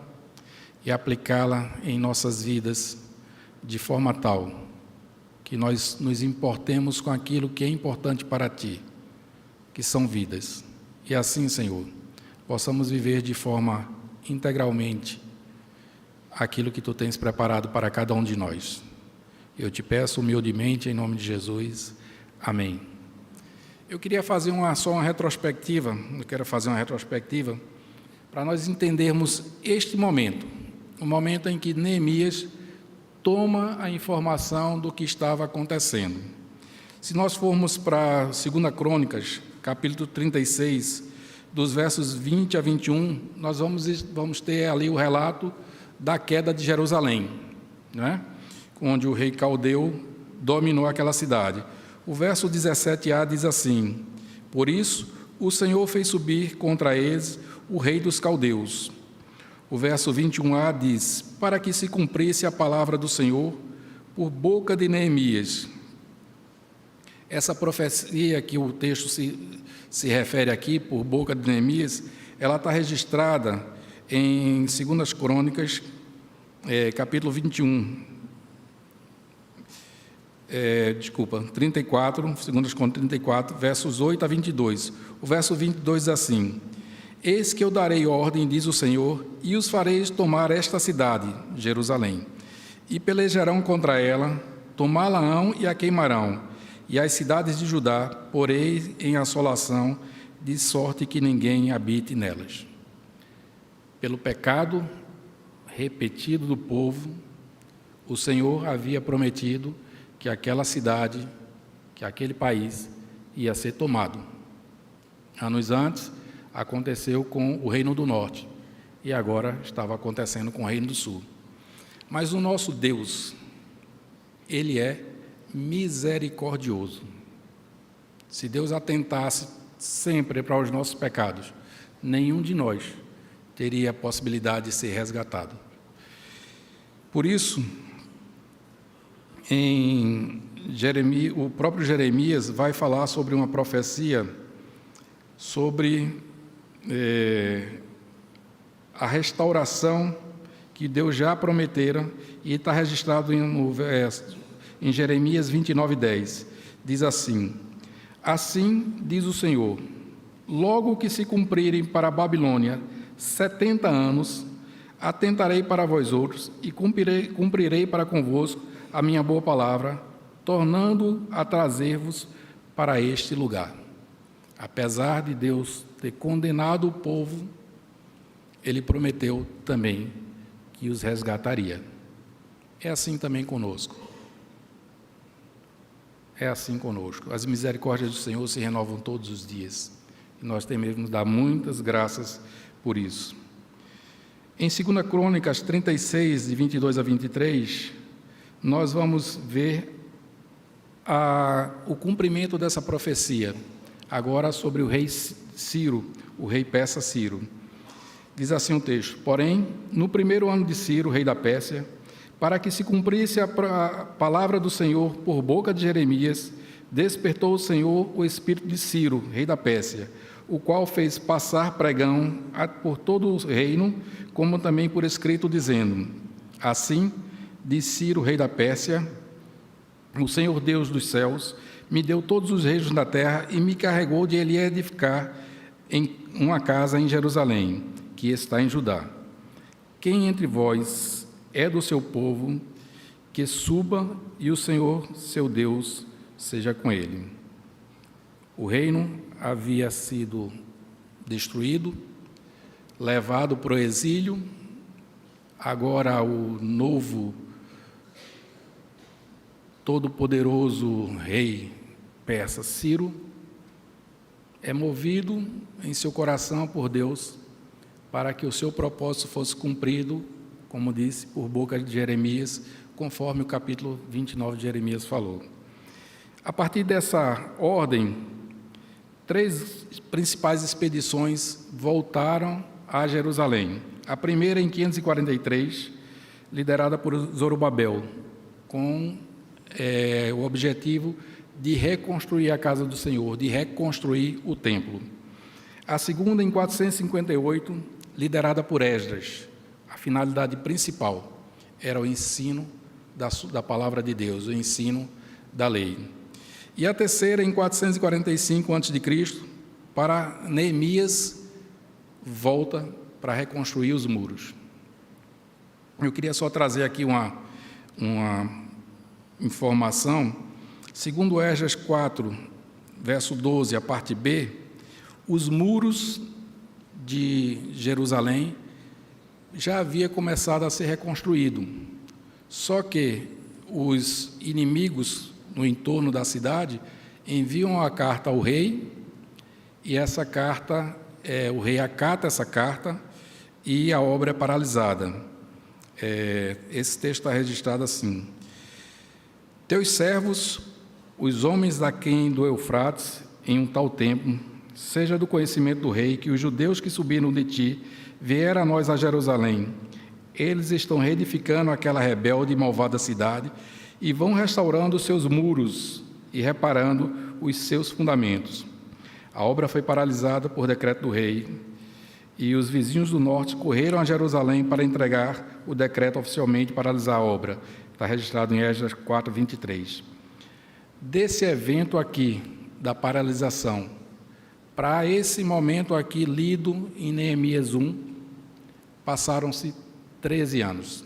e aplicá-la em nossas vidas de forma tal que nós nos importemos com aquilo que é importante para Ti, que são vidas. E assim, Senhor, possamos viver de forma integralmente aquilo que Tu tens preparado para cada um de nós. Eu Te peço humildemente, em nome de Jesus. Amém. Eu queria fazer só uma retrospectiva, para nós entendermos este momento, o momento em que Neemias toma a informação do que estava acontecendo. Se nós formos para 2 Crônicas, capítulo 36, dos versos 20 a 21, nós vamos ter ali o relato da queda de Jerusalém, né? Onde o rei Caldeu dominou aquela cidade. O verso 17a diz assim: Por isso, o Senhor fez subir contra eles o rei dos caldeus, O verso 21a diz: para que se cumprisse a palavra do Senhor por boca de Neemias. Essa profecia que o texto se refere aqui, por boca de Neemias, ela está registrada em 2 Crônicas, capítulo 34, 2 Crônicas 34, versos 8 a 22. O verso 22 diz assim: eis que eu darei ordem, diz o Senhor, e os fareis tomar esta cidade, Jerusalém, e pelejarão contra ela, tomá-la-ão e a queimarão, e as cidades de Judá porei em assolação, de sorte que ninguém habite nelas. Pelo pecado repetido do povo, o Senhor havia prometido que aquela cidade, que aquele país ia ser tomado. Anos antes, aconteceu com o Reino do Norte, e agora estava acontecendo com o Reino do Sul. Mas o nosso Deus, Ele é misericordioso. Se Deus atentasse sempre para os nossos pecados, nenhum de nós teria a possibilidade de ser resgatado. Por isso, em Jeremias, o próprio Jeremias vai falar sobre uma profecia sobre a restauração que Deus já prometera, e está registrado em Jeremias 29:10. Diz assim: assim diz o Senhor, logo que se cumprirem para a Babilônia 70 anos, atentarei para vós outros e cumprirei para convosco a minha boa palavra, tornando a trazer-vos para este lugar. Apesar de Deus ter condenado o povo, Ele prometeu também que os resgataria. É assim também conosco. É assim conosco. As misericórdias do Senhor se renovam todos os dias. E nós devemos dar muitas graças por isso. Em 2 Crônicas 36, de 22 a 23, nós vamos ver o cumprimento dessa profecia, agora sobre o rei Ciro, o rei persa Ciro. Diz assim o texto: porém, no primeiro ano de Ciro, rei da Pérsia, para que se cumprisse a palavra do Senhor por boca de Jeremias, despertou o Senhor o espírito de Ciro, rei da Pérsia, o qual fez passar pregão por todo o reino, como também por escrito, dizendo: assim diz Ciro, rei da Pérsia, o Senhor Deus dos céus me deu todos os reinos da terra e me carregou de lhe edificar em uma casa em Jerusalém, que está em Judá. Quem entre vós é do seu povo, que suba, e o Senhor, seu Deus, seja com ele. O reino havia sido destruído, levado para o exílio. Agora o novo, todo-poderoso rei persa Ciro é movido em seu coração por Deus para que o seu propósito fosse cumprido, como disse, por boca de Jeremias, conforme o capítulo 29 de Jeremias falou. A partir dessa ordem, 3 principais expedições voltaram a Jerusalém. A primeira em 543, liderada por Zorobabel, com o objetivo de reconstruir a casa do Senhor, de reconstruir o templo. A segunda em 458, liderada por Esdras. A finalidade principal era o ensino da palavra de Deus, o ensino da lei. E a terceira em 445 a.C., para Neemias, volta para reconstruir os muros. Eu queria só trazer aqui uma informação. Segundo Esdras 4, verso 12, a parte B, os muros de Jerusalém já havia começado a ser reconstruído. Só que os inimigos no entorno da cidade enviam a carta ao rei, e essa carta, o rei acata essa carta e a obra é paralisada. Esse texto está registrado assim: teus servos, os homens daquém do Eufrates, em um tal tempo, seja do conhecimento do rei que os judeus que subiram de ti vieram a nós a Jerusalém. Eles estão reedificando aquela rebelde e malvada cidade e vão restaurando os seus muros e reparando os seus fundamentos. A obra foi paralisada por decreto do rei, e os vizinhos do norte correram a Jerusalém para entregar o decreto oficialmente paralisar a obra. Está registrado em Esdras 4:23. Desse evento aqui, da paralisação, para esse momento aqui lido em Neemias 1, passaram-se 13 anos.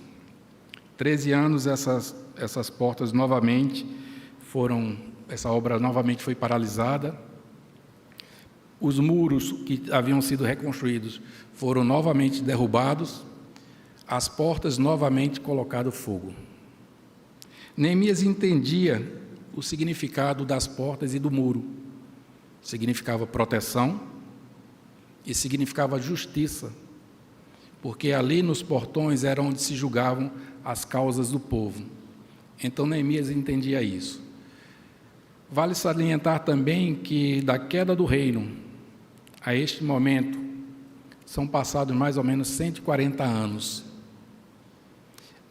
13 anos essas portas novamente essa obra novamente foi paralisada. Os muros que haviam sido reconstruídos foram novamente derrubados, as portas novamente colocado fogo. Neemias entendia o significado das portas e do muro. Significava proteção e significava justiça, porque ali nos portões era onde se julgavam as causas do povo. Então Neemias entendia isso. Vale salientar também que da queda do reino a este momento são passados mais ou menos 140 anos.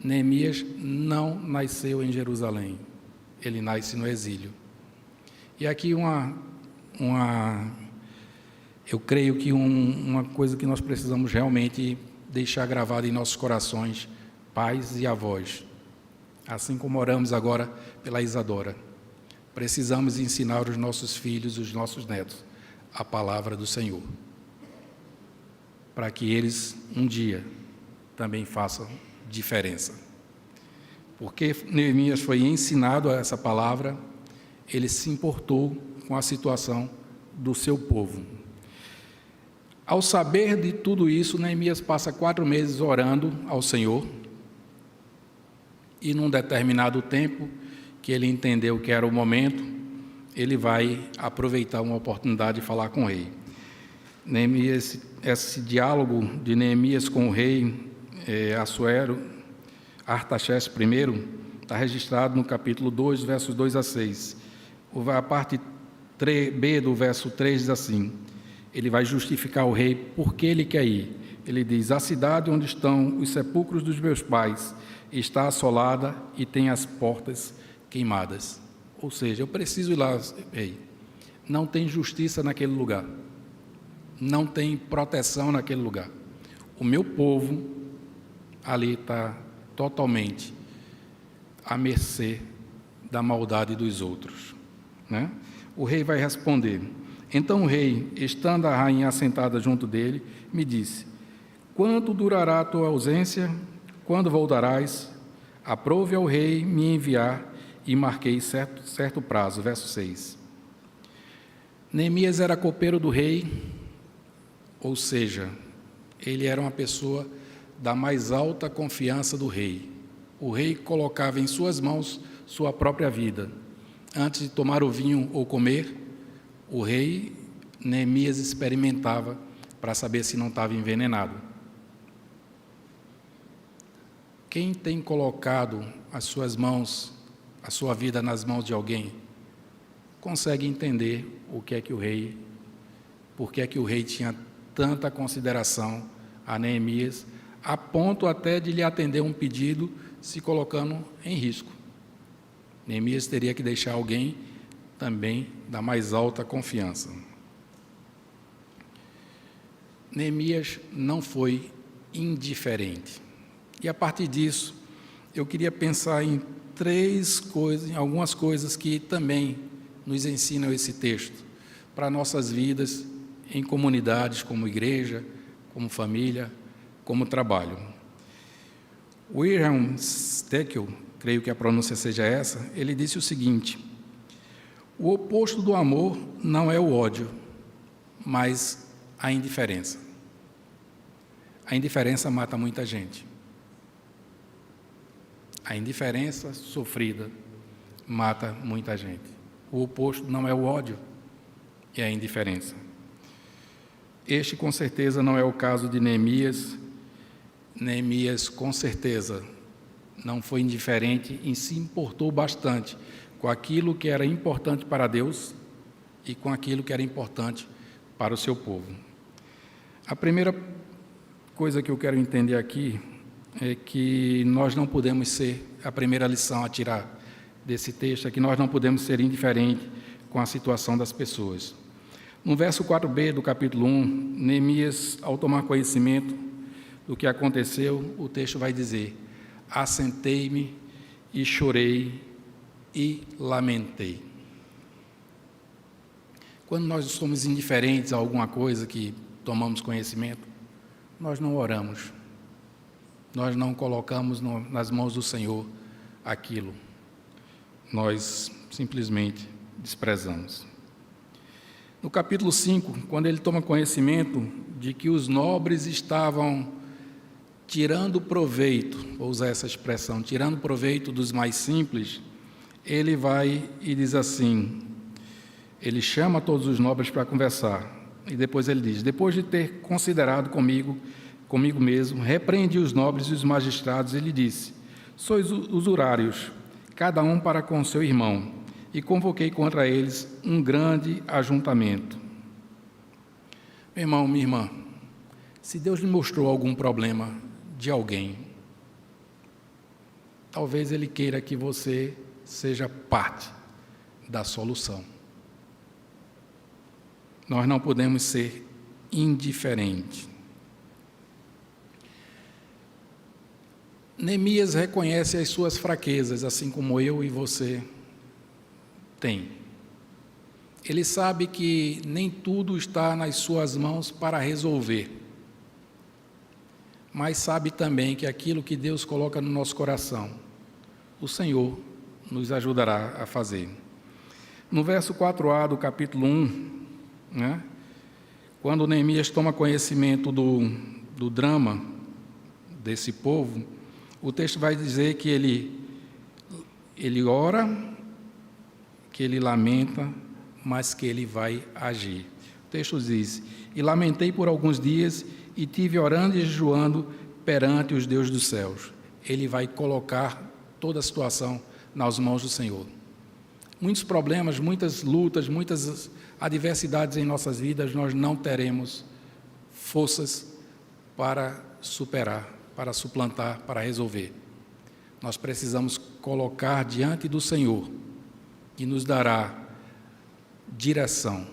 Neemias não nasceu em Jerusalém, ele nasce no exílio. E aqui eu creio que uma coisa que nós precisamos realmente deixar gravada em nossos corações, pais e avós, assim como oramos agora pela Isadora. Precisamos ensinar os nossos filhos, os nossos netos, a palavra do Senhor, para que eles um dia também façam diferença. Porque Neemias foi ensinado a essa palavra, ele se importou com a situação do seu povo. Ao saber de tudo isso, Neemias passa 4 meses orando ao Senhor, e num determinado tempo, que ele entendeu que era o momento, ele vai aproveitar uma oportunidade de falar com o rei. Neemias, esse diálogo de Neemias com o rei Assuero, Artaxerxes I, está registrado no capítulo 2, versos 2 a 6. A parte B do verso 3 diz assim: ele vai justificar o rei porque ele quer ir. Ele diz: a cidade onde estão os sepulcros dos meus pais está assolada e tem as portas queimadas. Ou seja, eu preciso ir lá, rei. Não tem justiça naquele lugar. Não tem proteção naquele lugar. O meu povo ali está totalmente à mercê da maldade dos outros, né? O rei vai responder. Então o rei, estando a rainha assentada junto dele, me disse: quanto durará a tua ausência? Quando voltarás? Aprove ao rei me enviar, e marquei certo prazo. Verso 6. Neemias era copeiro do rei, ou seja, ele era uma pessoa da mais alta confiança do rei. O rei colocava em suas mãos sua própria vida. Antes de tomar o vinho ou comer, o rei Neemias experimentava para saber se não estava envenenado. Quem tem colocado as suas mãos, a sua vida nas mãos de alguém, consegue entender por que é que o rei tinha tanta consideração a Neemias, a ponto até de lhe atender um pedido se colocando em risco. Neemias teria que deixar alguém também da mais alta confiança. Neemias não foi indiferente. E a partir disso, eu queria pensar em algumas coisas que também nos ensinam esse texto para nossas vidas em comunidades como igreja, como família, como trabalho. William Steckel, creio que a pronúncia seja essa, ele disse o seguinte: o oposto do amor não é o ódio, mas a indiferença. A indiferença mata muita gente. A indiferença sofrida mata muita gente. O oposto não é o ódio, é a indiferença. Este, com certeza, não é o caso de Neemias. Neemias, com certeza, não foi indiferente e se importou bastante com aquilo que era importante para Deus e com aquilo que era importante para o seu povo. A primeira coisa que eu quero entender aqui é que nós não podemos ser, a primeira lição a tirar desse texto é que nós não podemos ser indiferentes com a situação das pessoas. No verso 4b do capítulo 1, Neemias, ao tomar conhecimento do que aconteceu, o texto vai dizer: assentei-me e chorei e lamentei. Quando nós somos indiferentes a alguma coisa que tomamos conhecimento, nós não oramos, nós não colocamos nas mãos do Senhor aquilo, nós simplesmente desprezamos. No capítulo 5, quando ele toma conhecimento de que os nobres estavam tirando proveito, vou usar essa expressão, tirando proveito dos mais simples, ele vai e diz assim, ele chama todos os nobres para conversar, e depois ele diz: depois de ter considerado comigo mesmo, repreendi os nobres e os magistrados, e lhe disse: sois usurários, cada um para com seu irmão, e convoquei contra eles um grande ajuntamento. Meu irmão, minha irmã, se Deus lhe mostrou algum problema de alguém, talvez Ele queira que você seja parte da solução. Nós não podemos ser indiferentes. Neemias reconhece as suas fraquezas, assim como eu e você tem. Ele sabe que nem tudo está nas suas mãos para resolver, mas sabe também que aquilo que Deus coloca no nosso coração, o Senhor nos ajudará a fazer. No verso 4a do capítulo 1, quando Neemias toma conhecimento do drama desse povo, o texto vai dizer que ele ora, que ele lamenta, mas que ele vai agir. O texto diz: e lamentei por alguns dias e tive orando e jejuando perante os deuses dos céus. Ele vai colocar toda a situação nas mãos do Senhor. Muitos problemas, muitas lutas, muitas adversidades em nossas vidas, nós não teremos forças para superar, para suplantar, para resolver. Nós precisamos colocar diante do Senhor, que nos dará direção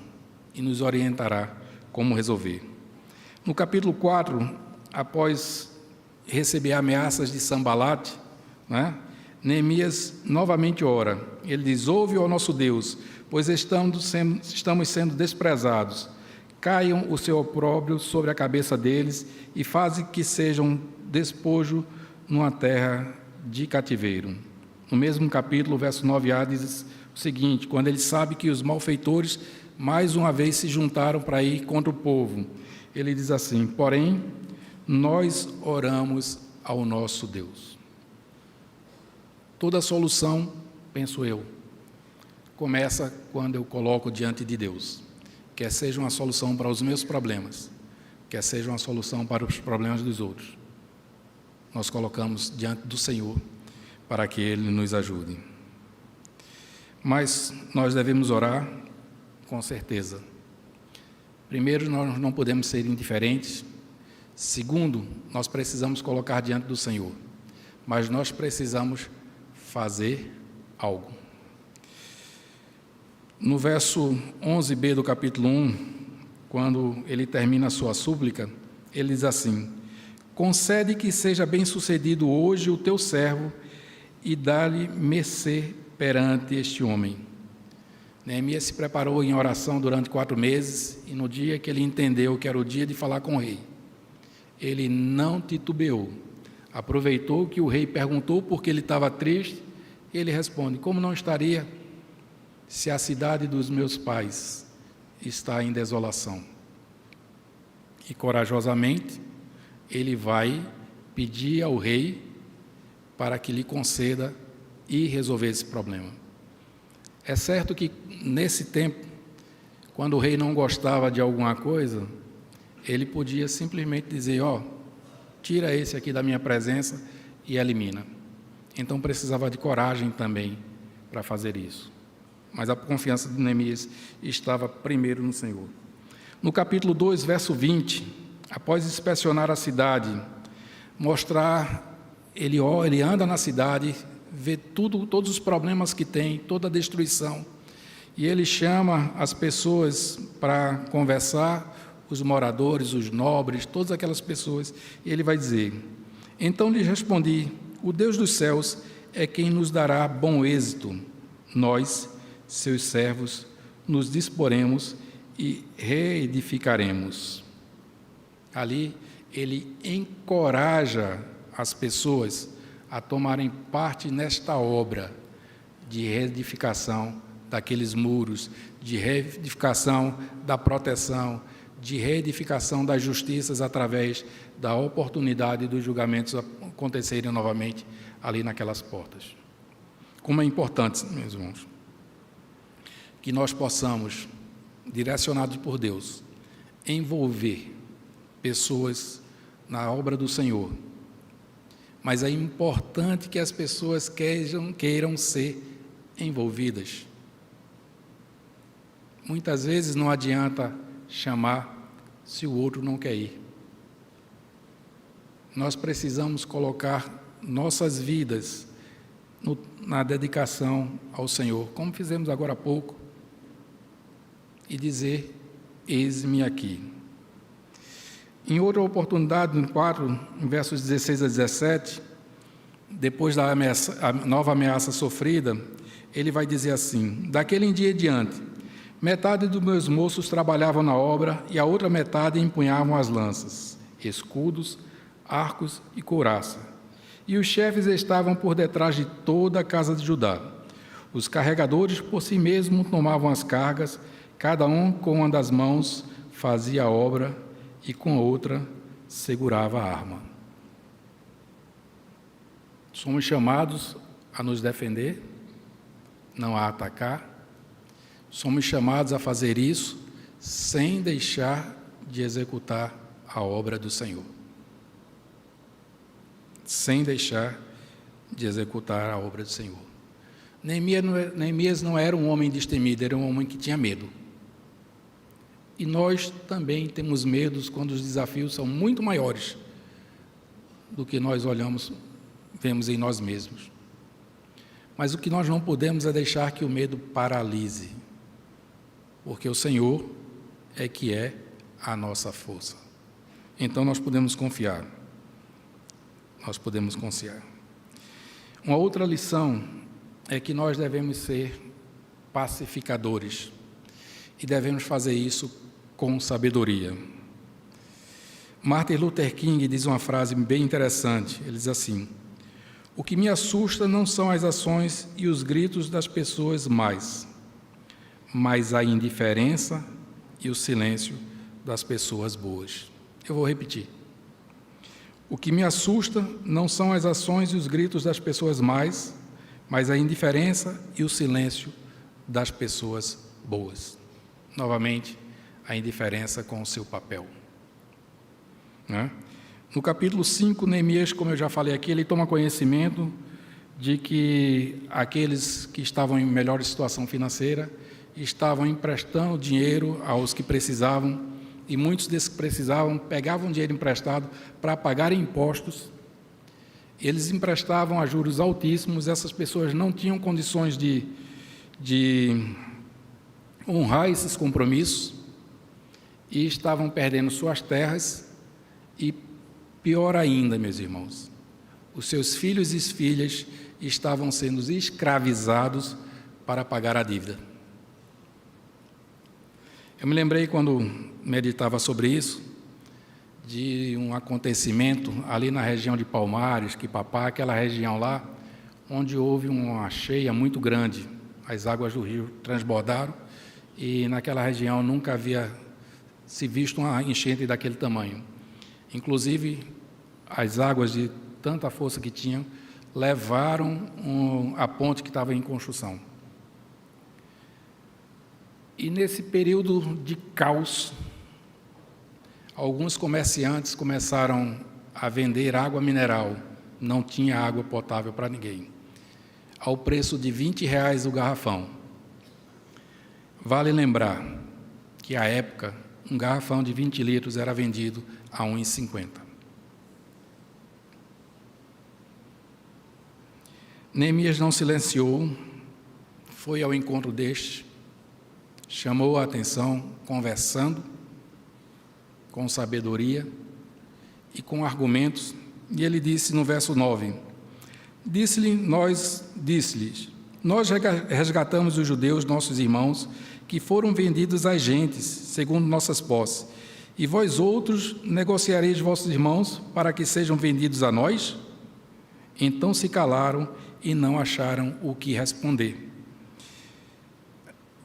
e nos orientará como resolver. No capítulo 4, após receber ameaças de Sambalate, Neemias novamente ora. Ele diz: ouve, ó nosso Deus, pois estamos sendo desprezados. Caiam o seu opróbrio sobre a cabeça deles e faze que sejam despojo numa terra de cativeiro. No mesmo capítulo, verso 9a, diz o seguinte: quando ele sabe que os malfeitores mais uma vez se juntaram para ir contra o povo, ele diz assim: porém, nós oramos ao nosso Deus. Toda a solução, penso eu, começa quando eu coloco diante de Deus. Quer seja uma solução para os meus problemas, quer seja uma solução para os problemas dos outros. Nós colocamos diante do Senhor para que Ele nos ajude. Mas nós devemos orar com certeza. Primeiro, nós não podemos ser indiferentes. Segundo, nós precisamos colocar diante do Senhor. Mas nós precisamos fazer algo. No verso 11b do capítulo 1, quando ele termina a sua súplica, ele diz assim: concede que seja bem-sucedido hoje o teu servo e dá-lhe mercê perante este homem. Neemias se preparou em oração durante 4 meses e no dia que ele entendeu que era o dia de falar com o rei, ele não titubeou. Aproveitou que o rei perguntou por que ele estava triste, e ele responde: como não estaria se a cidade dos meus pais está em desolação? E corajosamente ele vai pedir ao rei para que lhe conceda e resolver esse problema. É certo que nesse tempo, quando o rei não gostava de alguma coisa, ele podia simplesmente dizer: tira esse aqui da minha presença e elimina. Então precisava de coragem também para fazer isso. Mas a confiança de Neemias estava primeiro no Senhor. No capítulo 2, verso 20, após inspecionar a cidade, ele anda na cidade, vê todos os problemas que tem, toda a destruição, e ele chama as pessoas para conversar, os moradores, os nobres, todas aquelas pessoas, e ele vai dizer: então lhes respondi, o Deus dos céus é quem nos dará bom êxito. Nós, seus servos, nos disporemos e reedificaremos. Ali, ele encoraja as pessoas a tomarem parte nesta obra de reedificação daqueles muros, de reedificação da proteção, de reedificação das justiças através da oportunidade dos julgamentos acontecerem novamente ali naquelas portas. Como é importante, meus irmãos, que nós possamos, direcionados por Deus, envolver pessoas na obra do Senhor. Mas é importante que as pessoas queiram ser envolvidas. Muitas vezes não adianta chamar se o outro não quer ir. Nós precisamos colocar nossas vidas na dedicação ao Senhor, como fizemos agora há pouco, e dizer: eis-me aqui. Em outra oportunidade, no 4, em versos 16 a 17, depois da nova ameaça sofrida, ele vai dizer assim: daquele dia em diante, metade dos meus moços trabalhavam na obra e a outra metade empunhavam as lanças, escudos, arcos e couraça. E os chefes estavam por detrás de toda a casa de Judá. Os carregadores por si mesmos tomavam as cargas, cada um com uma das mãos fazia a obra e com a outra segurava a arma. Somos chamados a nos defender, não a atacar. Somos chamados a fazer isso sem deixar de executar a obra do Senhor. Sem deixar de executar a obra do Senhor. Neemias não era um homem destemido, era um homem que tinha medo. E nós também temos medos quando os desafios são muito maiores do que nós vemos em nós mesmos. Mas o que nós não podemos é deixar que o medo paralise, porque o Senhor é que é a nossa força. Então nós podemos confiar. Nós podemos confiar. Uma outra lição é que nós devemos ser pacificadores e devemos fazer isso com sabedoria. Martin Luther King diz uma frase bem interessante. Ele diz assim: o que me assusta não são as ações e os gritos das pessoas más, mas a indiferença e o silêncio das pessoas boas. Eu vou repetir. O que me assusta não são as ações e os gritos das pessoas más, mas a indiferença e o silêncio das pessoas boas. Novamente, a indiferença com o seu papel. No capítulo 5, Neemias, como eu já falei aqui, ele toma conhecimento de que aqueles que estavam em melhor situação financeira estavam emprestando dinheiro aos que precisavam, e muitos desses que precisavam pegavam dinheiro emprestado para pagar impostos. Eles emprestavam a juros altíssimos, essas pessoas não tinham condições de honrar esses compromissos e estavam perdendo suas terras e, pior ainda, meus irmãos, os seus filhos e filhas estavam sendo escravizados para pagar a dívida. Eu me lembrei, quando meditava sobre isso, de um acontecimento ali na região de Palmares, Quipapá, aquela região lá, onde houve uma cheia muito grande. As águas do rio transbordaram e naquela região nunca havia se visto uma enchente daquele tamanho. Inclusive, as águas de tanta força que tinham levaram a ponte que estava em construção. E nesse período de caos, alguns comerciantes começaram a vender água mineral, não tinha água potável para ninguém, ao preço de R$20 o garrafão. Vale lembrar que, à época, um garrafão de 20 litros era vendido a R$ 1,50. Neemias não silenciou, foi ao encontro deste, chamou a atenção, conversando com sabedoria e com argumentos, e ele disse no verso 9, Disse-lhes, nós resgatamos os judeus, nossos irmãos, que foram vendidos às gentes, segundo nossas posses, e vós outros negociareis vossos irmãos para que sejam vendidos a nós? Então se calaram e não acharam o que responder.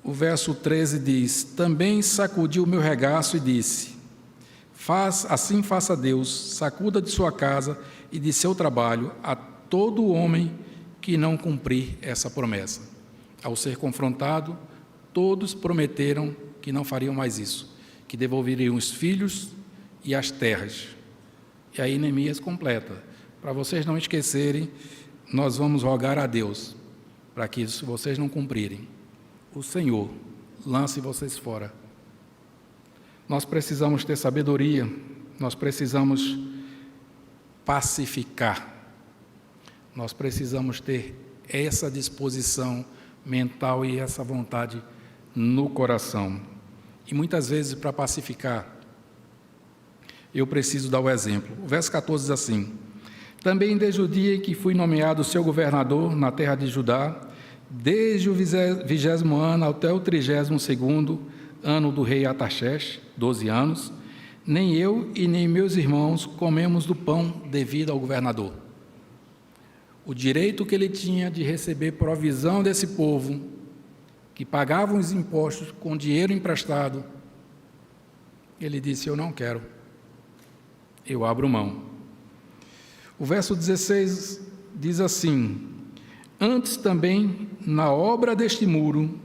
O verso 13 diz, também sacudiu o meu regaço e disse, assim faça Deus, sacuda de sua casa e de seu trabalho a todo homem que não cumprir essa promessa. Ao ser confrontado, todos prometeram que não fariam mais isso, que devolveriam os filhos e as terras. E aí Neemias completa, para vocês não esquecerem, nós vamos rogar a Deus, para que isso vocês não cumprirem. O Senhor lance vocês fora. Nós precisamos ter sabedoria, nós precisamos pacificar, nós precisamos ter essa disposição mental e essa vontade no coração. E muitas vezes, para pacificar, eu preciso dar o exemplo. O verso 14 diz assim, também desde o dia em que fui nomeado seu governador na terra de Judá, desde o 20º ano até o 32º ano do rei Artaxerxes, 12 anos, nem eu e nem meus irmãos comemos do pão devido ao governador. O direito que ele tinha de receber provisão desse povo, que pagavam os impostos com dinheiro emprestado, ele disse, eu não quero, eu abro mão. O verso 16 diz assim, antes também, na obra deste muro,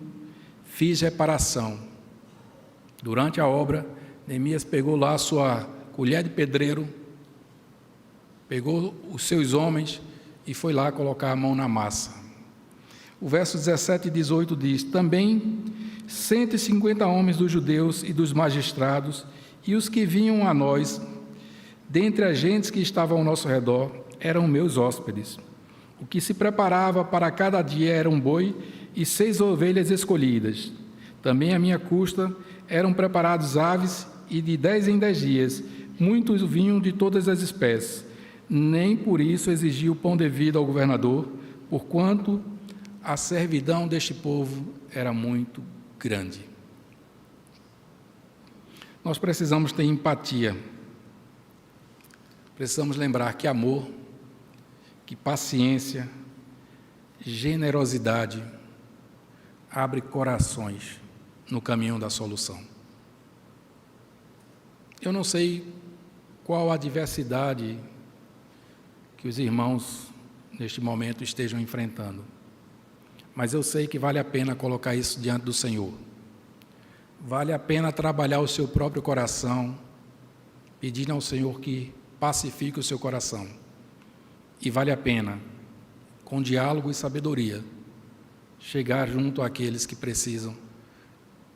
fiz reparação. Durante a obra, Neemias pegou lá a sua colher de pedreiro, pegou os seus homens e foi lá colocar a mão na massa. O verso 17 e 18 diz, também 150 homens dos judeus e dos magistrados e os que vinham a nós, dentre as gentes que estavam ao nosso redor, eram meus hóspedes. O que se preparava para cada dia era um boi e 6 ovelhas escolhidas. Também à minha custa eram preparados aves e de 10 em 10 dias, muitos vinham de todas as espécies. Nem por isso exigia o pão devido ao governador, porquanto a servidão deste povo era muito grande. Nós precisamos ter empatia. Precisamos lembrar que amor, que paciência, generosidade abre corações no caminho da solução. Eu não sei qual a adversidade que os irmãos neste momento estejam enfrentando, mas eu sei que vale a pena colocar isso diante do Senhor. Vale a pena trabalhar o seu próprio coração, pedindo ao Senhor que pacifique o seu coração. E vale a pena, com diálogo e sabedoria, chegar junto àqueles que precisam,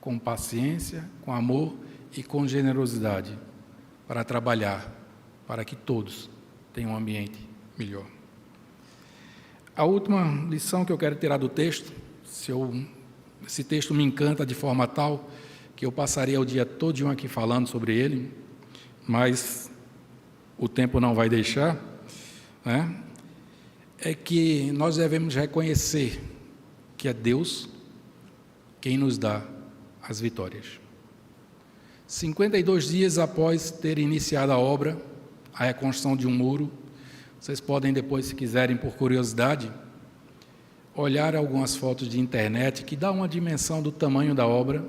com paciência, com amor e com generosidade, para trabalhar, para que todos tenham um ambiente melhor. A última lição que eu quero tirar do texto, esse texto me encanta de forma tal que eu passaria o dia todinho aqui falando sobre ele, mas o tempo não vai deixar, né? É que nós devemos reconhecer que é Deus quem nos dá as vitórias. 52 dias após ter iniciado a obra, a reconstrução de um muro, vocês podem depois, se quiserem, por curiosidade, olhar algumas fotos de internet que dá uma dimensão do tamanho da obra.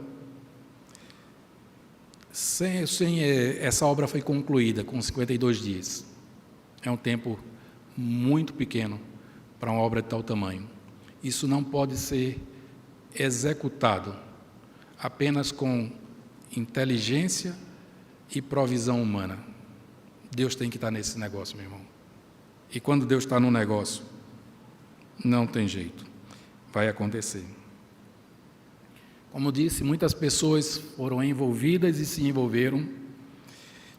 Essa obra foi concluída com 52 dias. É um tempo muito pequeno para uma obra de tal tamanho. Isso não pode ser executado apenas com inteligência e provisão humana. Deus tem que estar nesse negócio, meu irmão. E quando Deus está no negócio, não tem jeito. Vai acontecer. Como disse, muitas pessoas foram envolvidas e se envolveram.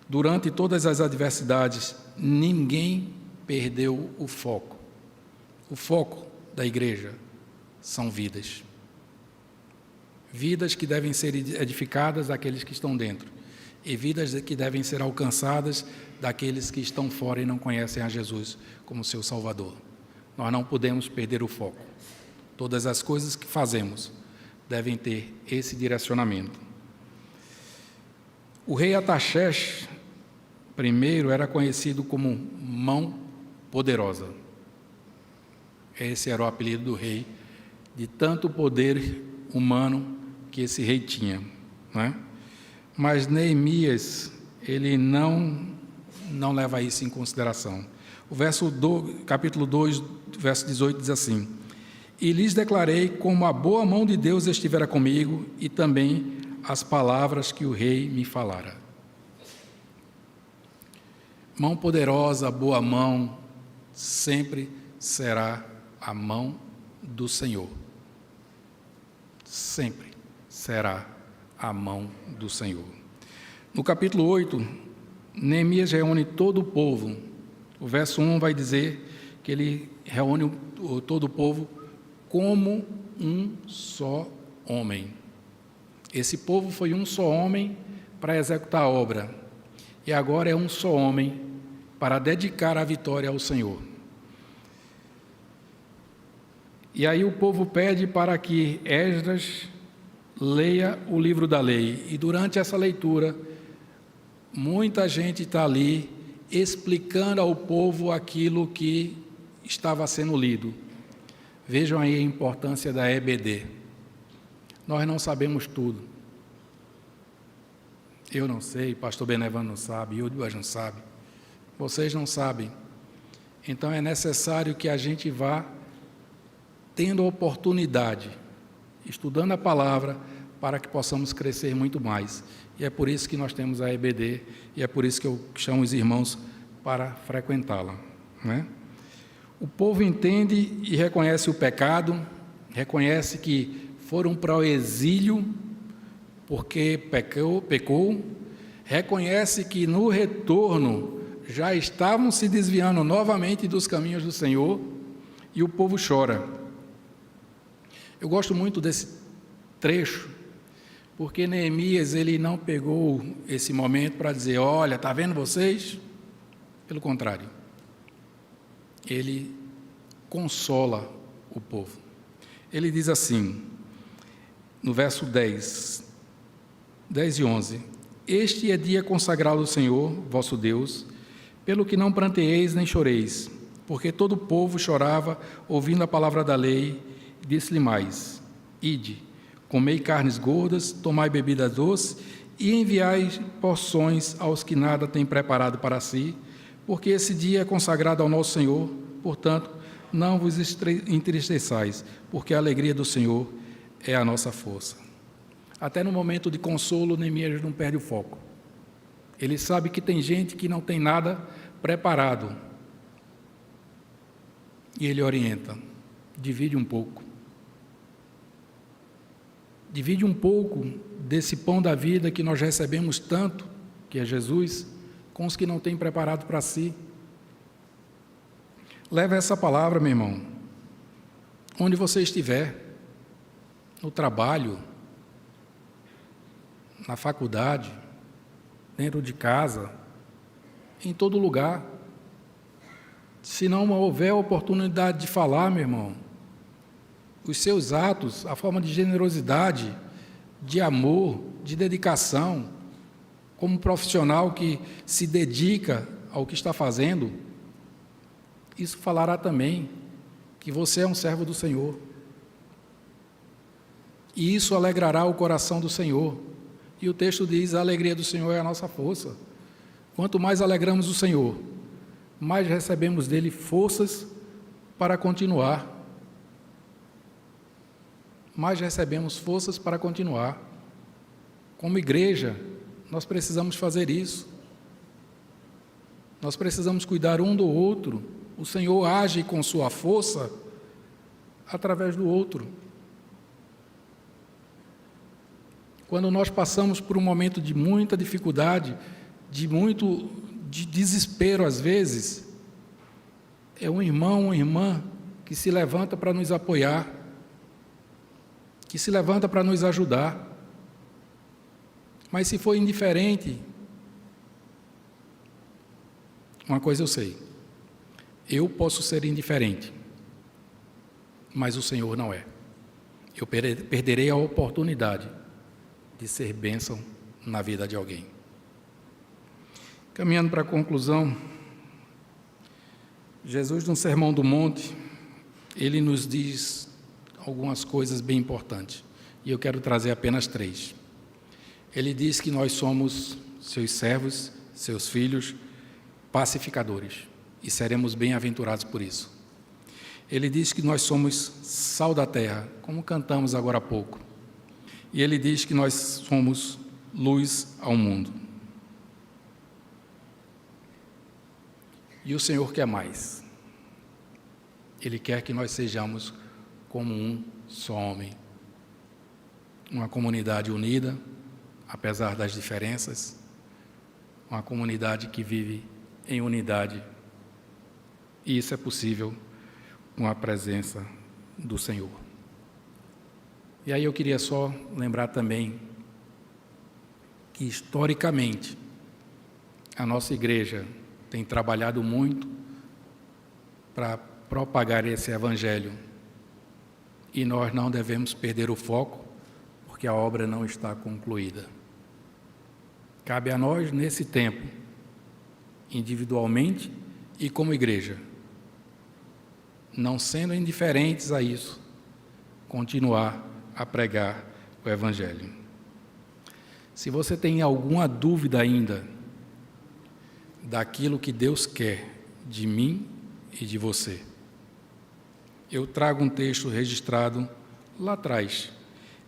Durante todas as adversidades, ninguém perdeu o foco. O foco da igreja são vidas. Vidas que devem ser edificadas daqueles que estão dentro. E vidas que devem ser alcançadas daqueles que estão fora e não conhecem a Jesus como seu Salvador. Nós não podemos perder o foco. Todas as coisas que fazemos devem ter esse direcionamento. O rei Ataxerxes I era conhecido como Mão Poderosa. Esse era o apelido do rei, de tanto poder humano que esse rei tinha, não é? Mas Neemias, ele não leva isso em consideração. O capítulo 2, verso 18 diz assim: E lhes declarei como a boa mão de Deus estivera comigo e também as palavras que o rei me falara. Mão poderosa, boa mão, sempre será a mão do Senhor. Sempre será a mão do Senhor. No capítulo 8, Neemias reúne todo o povo. O verso 1 vai dizer que ele reúne todo o povo como um só homem. Esse povo foi um só homem para executar a obra. E agora é um só homem para dedicar a vitória ao Senhor. E aí o povo pede para que Esdras leia o livro da lei. E durante essa leitura, muita gente está ali explicando ao povo aquilo que estava sendo lido. Vejam aí a importância da EBD. Nós não sabemos tudo. Eu não sei, pastor Benevano não sabe, Yudbas não sabe. Vocês não sabem. Então é necessário que a gente vá tendo a oportunidade, estudando a palavra, para que possamos crescer muito mais. E é por isso que nós temos a EBD, e é por isso que eu chamo os irmãos para frequentá-la, né? O povo entende e reconhece o pecado, reconhece que foram para o exílio porque pecou, reconhece que no retorno já estavam se desviando novamente dos caminhos do Senhor, e o povo chora. Eu gosto muito desse trecho, porque Neemias, ele não pegou esse momento para dizer: olha, está vendo vocês? Pelo contrário, ele consola o povo. Ele diz assim, no verso 10 e 11: Este é dia consagrado ao Senhor, vosso Deus, pelo que não pranteeis nem choreis, porque todo o povo chorava ouvindo a palavra da lei. Disse-lhe mais: Ide, comei carnes gordas, tomai bebida doce e enviai porções aos que nada têm preparado para si, porque esse dia é consagrado ao nosso Senhor. Portanto, não vos entristeçais, porque a alegria do Senhor é a nossa força. Até no momento de consolo, Neemias não perde o foco. Ele sabe que tem gente que não tem nada preparado. E ele orienta: divide um pouco. Divide um pouco desse pão da vida que nós recebemos tanto, que é Jesus, com os que não têm preparado para si. Leva essa palavra, meu irmão, onde você estiver, no trabalho, na faculdade, dentro de casa, em todo lugar. Se não houver oportunidade de falar, meu irmão, os seus atos, a forma de generosidade, de amor, de dedicação, como profissional que se dedica ao que está fazendo, isso falará também que você é um servo do Senhor. E isso alegrará o coração do Senhor. E o texto diz: a alegria do Senhor é a nossa força. Quanto mais alegramos o Senhor, mais recebemos dele forças para continuar. Mais recebemos forças para continuar. Como igreja, nós precisamos fazer isso. Nós precisamos cuidar um do outro. O Senhor age com sua força através do outro. Quando nós passamos por um momento de muita dificuldade, de desespero às vezes, é um irmão, uma irmã que se levanta para nos apoiar, que se levanta para nos ajudar. Mas se for indiferente, uma coisa eu sei, eu posso ser indiferente, mas o Senhor não é. Eu perderei a oportunidade de ser bênção na vida de alguém. Caminhando para a conclusão, Jesus, no Sermão do Monte, ele nos diz algumas coisas bem importantes, e eu quero trazer apenas 3. Ele diz que nós somos seus servos, seus filhos, pacificadores, e seremos bem-aventurados por isso. Ele diz que nós somos sal da terra, como cantamos agora há pouco. E ele diz que nós somos luz ao mundo. E o Senhor quer mais. Ele quer que nós sejamos como um só homem. Uma comunidade unida, apesar das diferenças. Uma comunidade que vive em unidade. E isso é possível com a presença do Senhor. E aí eu queria só lembrar também que, historicamente, a nossa igreja tem trabalhado muito para propagar esse evangelho. E nós não devemos perder o foco, porque a obra não está concluída. Cabe a nós, nesse tempo, individualmente e como igreja, não sendo indiferentes a isso, continuar a pregar o evangelho. Se você tem alguma dúvida ainda daquilo que Deus quer de mim e de você, eu trago um texto registrado lá atrás,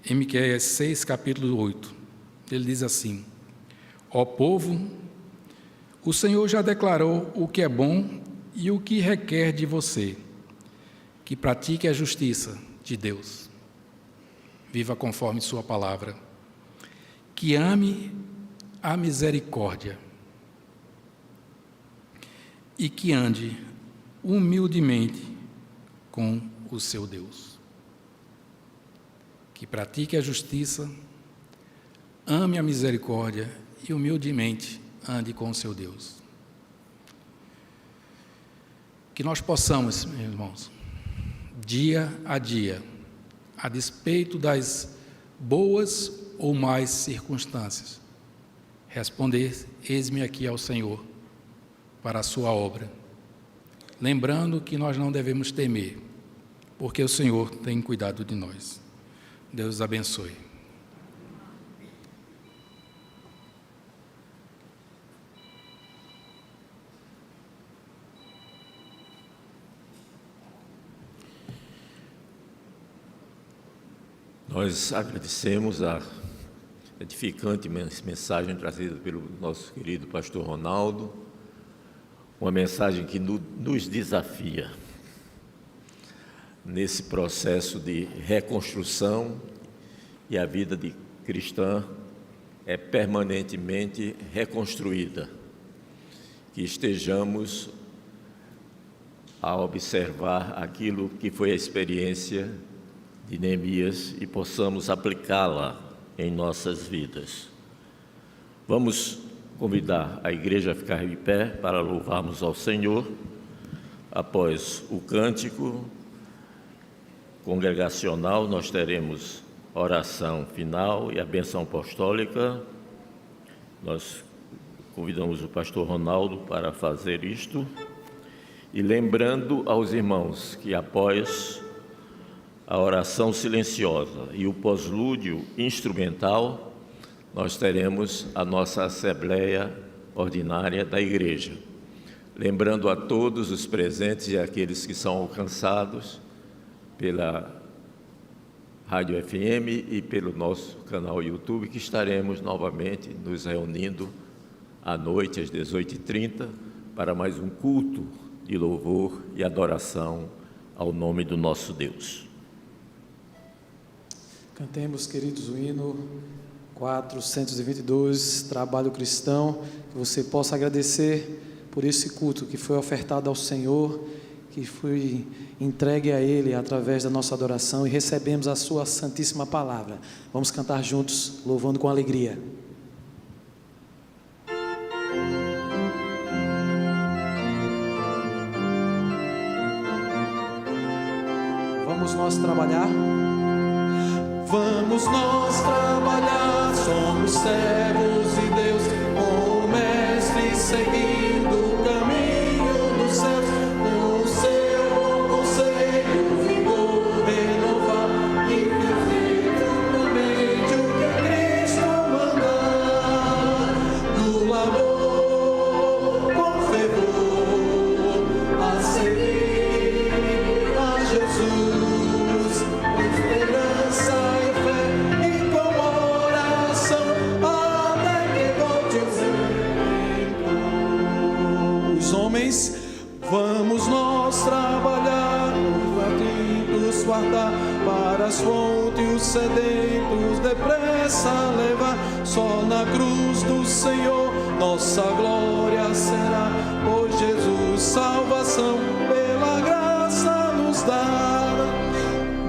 em Miqueias 6, capítulo 8. Ele diz assim: ó povo, o Senhor já declarou o que é bom e o que requer de você, que pratique a justiça de Deus, viva conforme sua palavra, que ame a misericórdia e que ande humildemente com o seu Deus. Que pratique a justiça, ame a misericórdia e humildemente ande com o seu Deus. Que nós possamos, meus irmãos, dia a dia, a despeito das boas ou más circunstâncias, responder: eis-me aqui ao Senhor para a sua obra, lembrando que nós não devemos temer, porque o Senhor tem cuidado de nós. Deus os abençoe. Nós agradecemos a edificante mensagem trazida pelo nosso querido pastor Ronaldo, uma mensagem que nos desafia nesse processo de reconstrução, e a vida de cristã é permanentemente reconstruída. Que estejamos a observar aquilo que foi a experiência de Neemias e possamos aplicá-la em nossas vidas. Vamos convidar a igreja a ficar de pé para louvarmos ao Senhor. Após o cântico congregacional, nós teremos oração final e a bênção apostólica. Nós convidamos o pastor Ronaldo para fazer isto, e lembrando aos irmãos que após a oração silenciosa e o pós-lúdio instrumental, nós teremos a nossa Assembleia Ordinária da Igreja. Lembrando a todos os presentes e aqueles que são alcançados pela Rádio FM e pelo nosso canal YouTube, que estaremos novamente nos reunindo à noite, às 18h30, para mais um culto de louvor e adoração ao nome do nosso Deus. Cantemos, queridos, o hino 422, trabalho cristão, que você possa agradecer por esse culto que foi ofertado ao Senhor, que foi entregue a Ele através da nossa adoração e recebemos a sua santíssima palavra. Vamos cantar juntos, louvando com alegria. Vamos nós trabalhar? Vamos nós trabalhar, somos servos de Deus, com o Mestre seguindo o caminho dos céus, com o seu bom conselho, vigor, renovar e viver plenamente o que Cristo mandar, no labor, com fervor, a seguir a Jesus, com esperança e fé e com oração, até que volte o vento. Os homens, vamos nós trabalhar, os fatintos guardar, para as fontes os sedentos depressa levar, só na cruz do Senhor nossa glória será, pois Jesus salvação pela graça nos dá,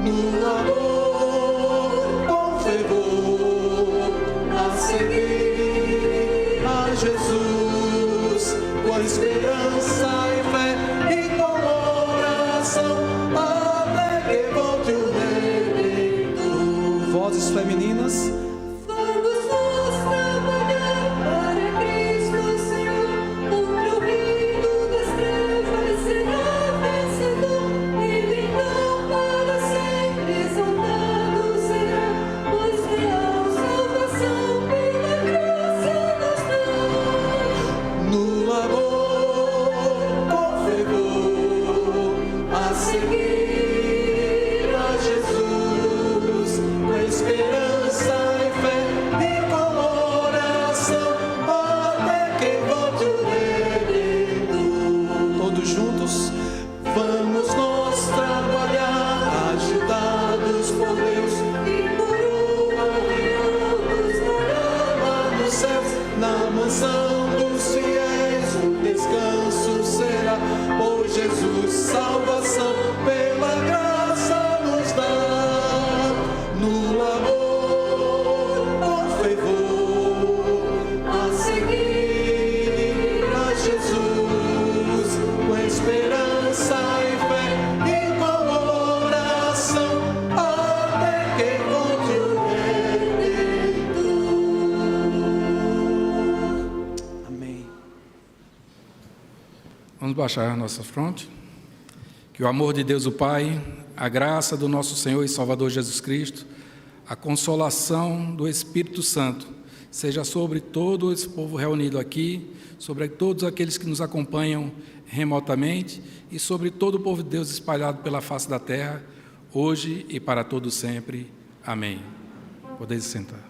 no labor com fervor, a seguir a Jesus, com esperança e fé e com oração, até que volte o Redentor. Vozes femininas. Vamos nós trabalhar para Cristo Senhor, contra o reino das trevas será vencedor. Ele não para sempre exaltado será, pois real salvação pela graça nos dá. No labor com fervor, a seguir a Jesus, com esperança e fé e com oração, até que volte o Redentor. Todos juntos, vamos nós trabalhar, ajudados por Deus e coroa de lá nos céus, na mansão dos fiéis, o descanso será, pois Jesus salvação pela graça nos dá, no labor com fervor, a seguir a Jesus, com esperança e fé e com oração, até que volte o Redentor. Amém. Vamos baixar a nossa fronte. Que o amor de Deus o Pai, a graça do nosso Senhor e Salvador Jesus Cristo, a consolação do Espírito Santo, seja sobre todo esse povo reunido aqui, sobre todos aqueles que nos acompanham remotamente e sobre todo o povo de Deus espalhado pela face da terra, hoje e para todo sempre. Amém. Podeis sentar.